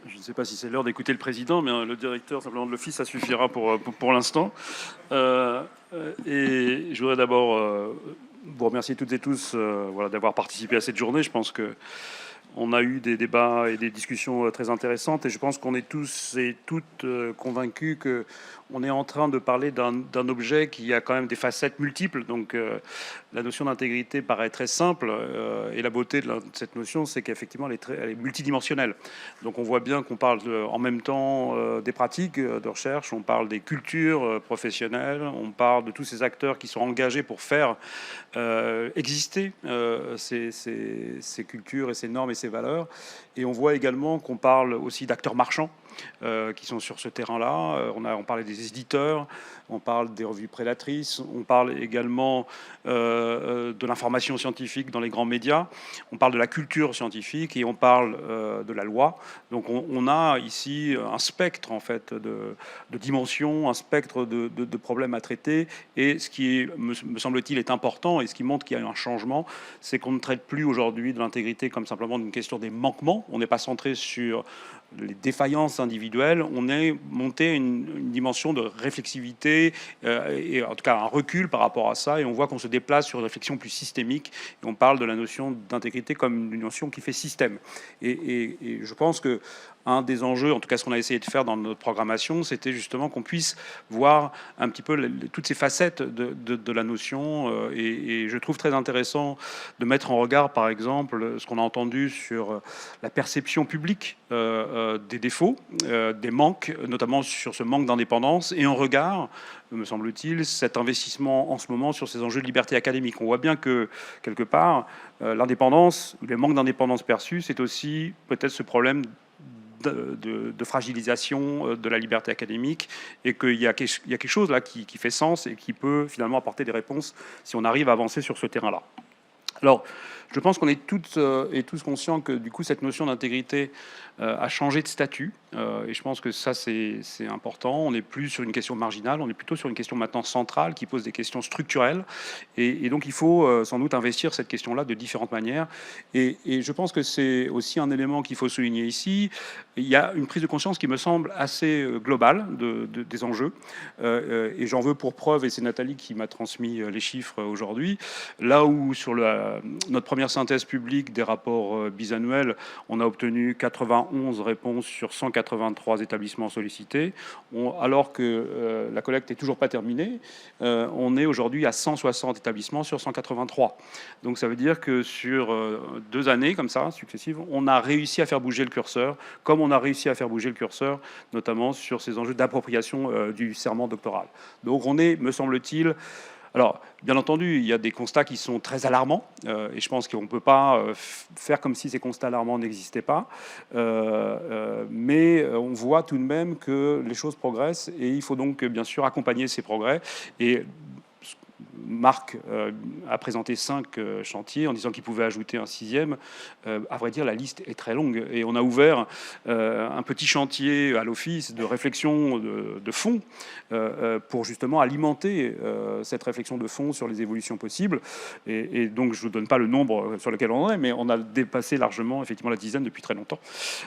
Je ne sais pas si c'est l'heure d'écouter le président, mais le directeur simplement de l'office, ça suffira pour l'instant. Et je voudrais d'abord vous remercier toutes et tous d'avoir participé à cette journée. Je pense qu'on a eu des débats et des discussions très intéressantes, et je pense qu'on est tous et toutes convaincus qu'on est en train de parler d'un objet qui a quand même des facettes multiples. Donc la notion d'intégrité paraît très simple, et la beauté de cette notion, c'est qu'effectivement elle est multidimensionnelle. Donc on voit bien qu'on parle en même temps des pratiques de recherche, on parle des cultures professionnelles, on parle de tous ces acteurs qui sont engagés pour faire exister ces cultures et ces normes et ces valeurs. Et on voit également qu'on parle aussi d'acteurs marchands qui sont sur ce terrain-là. On parlait des éditeurs, on parle des revues prédatrices, on parle également de l'information scientifique dans les grands médias, on parle de la culture scientifique et on parle de la loi. Donc on a ici un spectre en fait de dimensions, un spectre de problèmes à traiter. Et ce qui me semble-t-il est important et ce qui montre qu'il y a eu un changement, c'est qu'on ne traite plus aujourd'hui de l'intégrité comme simplement d'une question des manquements. On n'est pas centré sur les défaillances individuelles, on est monté une dimension de réflexivité et en tout cas un recul par rapport à ça, et on voit qu'on se déplace sur une réflexion plus systémique et on parle de la notion d'intégrité comme une notion qui fait système. Et je pense que un des enjeux, en tout cas ce qu'on a essayé de faire dans notre programmation, c'était justement qu'on puisse voir un petit peu toutes ces facettes de la notion, et je trouve très intéressant de mettre en regard par exemple ce qu'on a entendu sur la perception publique des défauts, des manques, notamment sur ce manque d'indépendance, et en regard, me semble-t-il, cet investissement en ce moment sur ces enjeux de liberté académique. On voit bien que, quelque part, l'indépendance, le manque d'indépendance perçue, c'est aussi peut-être ce problème de fragilisation de la liberté académique, et qu'il y a quelque chose là qui fait sens et qui peut finalement apporter des réponses si on arrive à avancer sur ce terrain-là. Alors, je pense qu'on est toutes et tous conscients que du coup cette notion d'intégrité a changé de statut, et je pense que ça c'est important. On n'est plus sur une question marginale, on est plutôt sur une question maintenant centrale qui pose des questions structurelles, et donc il faut sans doute investir cette question-là de différentes manières, et je pense que c'est aussi un élément qu'il faut souligner ici. Il y a une prise de conscience qui me semble assez globale des enjeux, et j'en veux pour preuve, et c'est Nathalie qui m'a transmis les chiffres aujourd'hui, là où sur notre première synthèse publique des rapports bisannuels, on a obtenu 91 réponses sur 183 établissements sollicités, alors que la collecte n'est toujours pas terminée. On est aujourd'hui à 160 établissements sur 183. Donc ça veut dire que sur 2 années comme ça, successives, on a réussi à faire bouger le curseur, comme on a réussi à faire bouger le curseur, notamment sur ces enjeux d'appropriation du serment doctoral. Donc on est, me semble-t-il, alors, bien entendu, il y a des constats qui sont très alarmants, et je pense qu'on ne peut pas faire comme si ces constats alarmants n'existaient pas, mais on voit tout de même que les choses progressent, et il faut donc bien sûr accompagner ces progrès. Et Marc a présenté 5 chantiers en disant qu'il pouvait ajouter un 6e. À vrai dire, la liste est très longue, et on a ouvert un petit chantier à l'office de réflexion de fond pour justement alimenter cette réflexion de fond sur les évolutions possibles. Et donc, je ne vous donne pas le nombre sur lequel on est, mais on a dépassé largement effectivement la dizaine depuis très longtemps.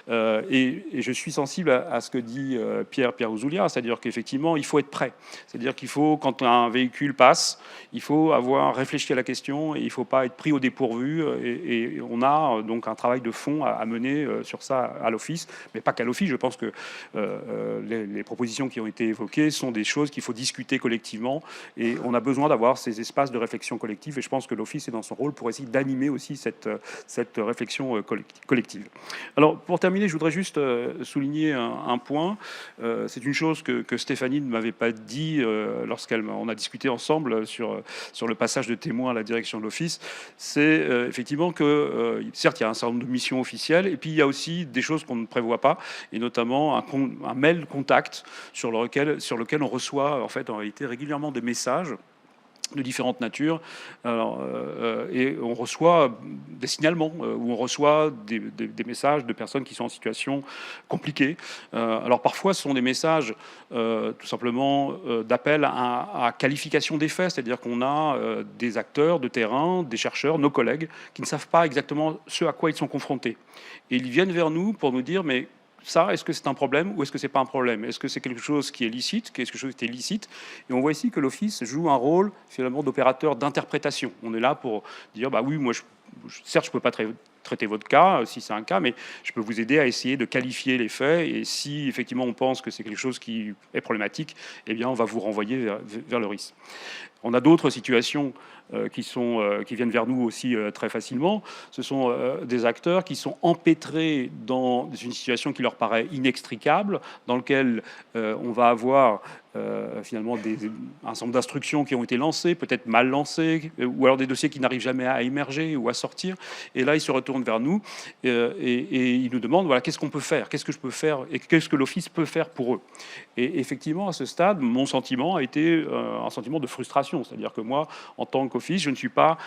Et je suis sensible à ce que dit Pierre Ouzoulias, c'est-à-dire qu'effectivement, il faut être prêt. C'est-à-dire qu'il faut, quand un véhicule passe, il faut avoir réfléchi à la question et il ne faut pas être pris au dépourvu. Et on a donc un travail de fond à mener sur ça à l'Office, mais pas qu'à l'Office. Je pense que les propositions qui ont été évoquées sont des choses qu'il faut discuter collectivement et on a besoin d'avoir ces espaces de réflexion collective et je pense que l'Office est dans son rôle pour essayer d'animer aussi cette réflexion collective. Alors pour terminer, je voudrais juste souligner un point. C'est une chose que Stéphanie ne m'avait pas dit lorsqu'on a discuté ensemble sur le passage de témoins à la direction de l'Office. C'est effectivement que, certes, il y a un certain nombre de missions officielles, et puis il y a aussi des choses qu'on ne prévoit pas, et notamment un mail contact sur lequel on reçoit en fait en réalité régulièrement des messages de différentes natures. Alors, et on reçoit des signalements, où on reçoit des messages de personnes qui sont en situation compliquée. Alors parfois, ce sont des messages tout simplement d'appel à qualification des faits, c'est-à-dire qu'on a des acteurs de terrain, des chercheurs, nos collègues, qui ne savent pas exactement ce à quoi ils sont confrontés. Et ils viennent vers nous pour nous dire, mais ça, est-ce que c'est un problème ou est-ce que c'est pas un problème? Est-ce que c'est quelque chose qui est licite? Quelque chose qui est licite? Et on voit ici que l'Office joue un rôle finalement d'opérateur d'interprétation. On est là pour dire, bah oui, moi, certes, je peux pas traiter votre cas, si c'est un cas, mais je peux vous aider à essayer de qualifier les faits. Et si effectivement on pense que c'est quelque chose qui est problématique, eh bien, on va vous renvoyer vers le risque. On a d'autres situations qui viennent vers nous aussi très facilement. Ce sont des acteurs qui sont empêtrés dans une situation qui leur paraît inextricable, dans lequel on va avoir finalement un certain nombre d'instructions qui ont été lancées, peut-être mal lancées, ou alors des dossiers qui n'arrivent jamais à émerger ou à sortir. Et là, ils se retournent vers nous et ils nous demandent, voilà, qu'est-ce qu'on peut faire? Qu'est-ce que je peux faire? Et qu'est-ce que l'Office peut faire pour eux? Et effectivement, à ce stade, mon sentiment a été un sentiment de frustration. C'est-à-dire que moi, en tant qu'Office, je ne suis pas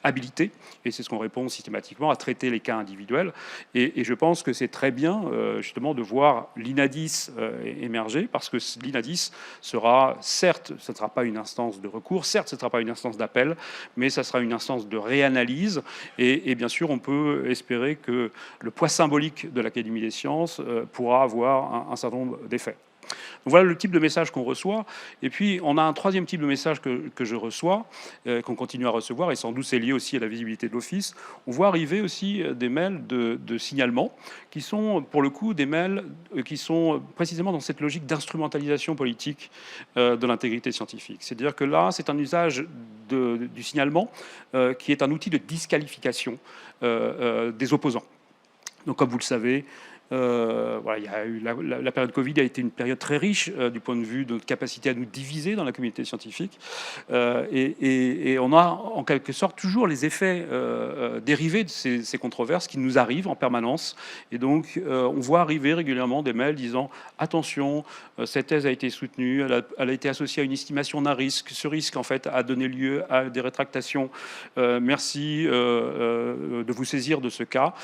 habilité, et c'est ce qu'on répond systématiquement, à traiter les cas individuels. Et je pense que c'est très bien, justement, de voir l'INADIS émerger, parce que l'INADIS sera, certes, ce ne sera pas une instance de recours, certes, ce ne sera pas une instance d'appel, mais ça sera une instance de réanalyse. Et bien sûr, on peut espérer que le poids symbolique de l'Académie des sciences pourra avoir un certain nombre d'effets. Donc voilà le type de message qu'on reçoit. Et puis, on a un troisième type de message que je reçois, qu'on continue à recevoir, et sans doute c'est lié aussi à la visibilité de l'Office. On voit arriver aussi des mails de signalement, qui sont pour le coup des mails qui sont précisément dans cette logique d'instrumentalisation politique de l'intégrité scientifique. C'est-à-dire que là, c'est un usage du signalement qui est un outil de disqualification des opposants. Donc comme vous le savez, voilà, il y a eu la période Covid a été une période très riche du point de vue de notre capacité à nous diviser dans la communauté scientifique. Et on a en quelque sorte toujours les effets dérivés de ces controverses qui nous arrivent en permanence. Et donc, on voit arriver régulièrement des mails disant « Attention, cette thèse a été soutenue, elle a été associée à une estimation d'un risque. Ce risque, en fait, a donné lieu à des rétractations. Merci de vous saisir de ce cas. »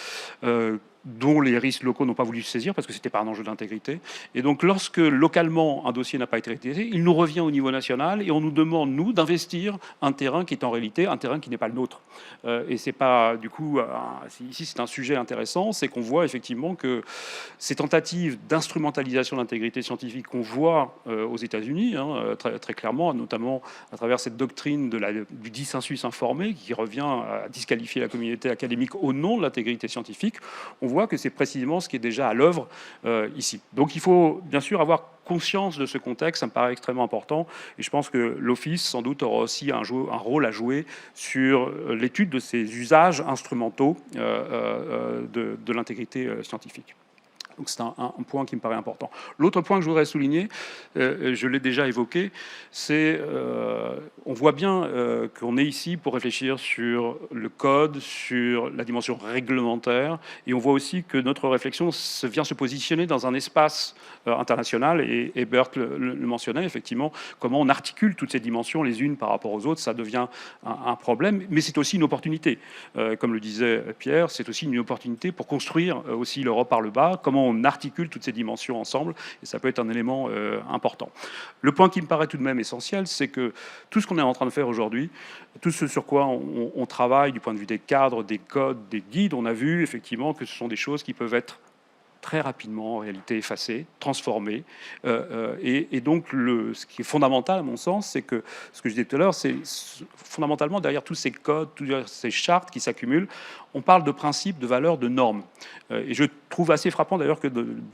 dont les risques locaux n'ont pas voulu se saisir parce que c'était pas un enjeu d'intégrité. Et donc, lorsque localement un dossier n'a pas été traité, il nous revient au niveau national et on nous demande, nous, d'investir un terrain qui est en réalité un terrain qui n'est pas le nôtre. Et c'est pas, du coup, ici c'est un sujet intéressant, c'est qu'on voit effectivement que ces tentatives d'instrumentalisation de l'intégrité scientifique qu'on voit aux États-Unis, très, très clairement, notamment à travers cette doctrine du dissensus informé qui revient à disqualifier la communauté académique au nom de l'intégrité scientifique, on voit que c'est précisément ce qui est déjà à l'œuvre ici. Donc il faut bien sûr avoir conscience de ce contexte, ça me paraît extrêmement important, et je pense que l'Office sans doute aura aussi un rôle à jouer sur l'étude de ces usages instrumentaux de l'intégrité scientifique. Donc c'est un point qui me paraît important. L'autre point que je voudrais souligner, je l'ai déjà évoqué, c'est on voit bien qu'on est ici pour réfléchir sur le code, sur la dimension réglementaire, et on voit aussi que notre réflexion vient se positionner dans un espace international, et Bert le mentionnait, effectivement, comment on articule toutes ces dimensions les unes par rapport aux autres, ça devient un problème, mais c'est aussi une opportunité. Comme le disait Pierre, c'est aussi une opportunité pour construire aussi l'Europe par le bas, comment on articule toutes ces dimensions ensemble, et ça peut être un élément important. Le point qui me paraît tout de même essentiel, c'est que tout ce qu'on est en train de faire aujourd'hui, tout ce sur quoi on travaille du point de vue des cadres, des codes, des guides, on a vu effectivement que ce sont des choses qui peuvent être très rapidement en réalité effacés, transformés. Et donc, ce qui est fondamental à mon sens, c'est que, ce que je disais tout à l'heure, c'est fondamentalement derrière tous ces codes, toutes ces chartes qui s'accumulent, on parle de principes, de valeurs, de normes. Et je trouve assez frappant d'ailleurs que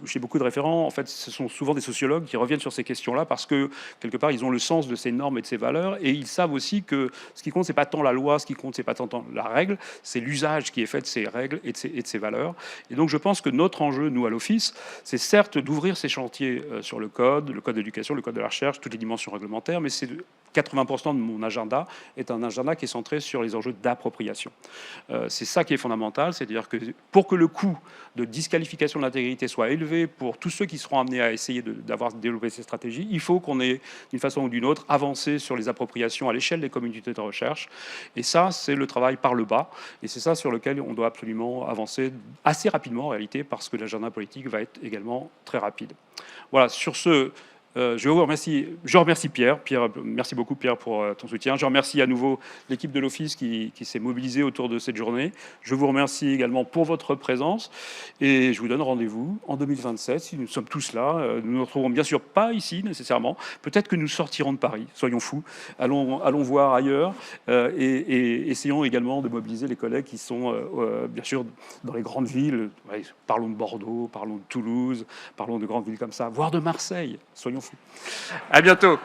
chez beaucoup de référents, en fait, ce sont souvent des sociologues qui reviennent sur ces questions-là parce que, quelque part, ils ont le sens de ces normes et de ces valeurs et ils savent aussi que ce qui compte, c'est pas tant la loi, ce qui compte, c'est pas tant la règle, c'est l'usage qui est fait de ces règles et de ces valeurs. Et donc, je pense que notre enjeu, nous, à l'Office, c'est certes d'ouvrir ces chantiers sur le code d'éducation, le code de la recherche, toutes les dimensions réglementaires, mais c'est 80% de mon agenda est un agenda qui est centré sur les enjeux d'appropriation. C'est ça qui est fondamental, c'est-à-dire que pour que le coût de disqualification de l'intégrité soit élevé pour tous ceux qui seront amenés à essayer d'avoir développé ces stratégies, il faut qu'on ait, d'une façon ou d'une autre, avancé sur les appropriations à l'échelle des communautés de recherche. Et ça, c'est le travail par le bas. Et c'est ça sur lequel on doit absolument avancer assez rapidement, en réalité, parce que l'agenda politique va être également très rapide. Voilà, sur ce... je remercie Pierre. Merci beaucoup Pierre pour ton soutien. Je remercie à nouveau l'équipe de l'Office qui s'est mobilisée autour de cette journée. Je vous remercie également pour votre présence et je vous donne rendez-vous en 2027 si nous sommes tous là. Nous nous retrouvons bien sûr pas ici nécessairement. Peut-être que nous sortirons de Paris. Soyons fous. Allons voir ailleurs et essayons également de mobiliser les collègues qui sont bien sûr dans les grandes villes. Ouais, parlons de Bordeaux, parlons de Toulouse, parlons de grandes villes comme ça, voire de Marseille. Soyons fous. À bientôt.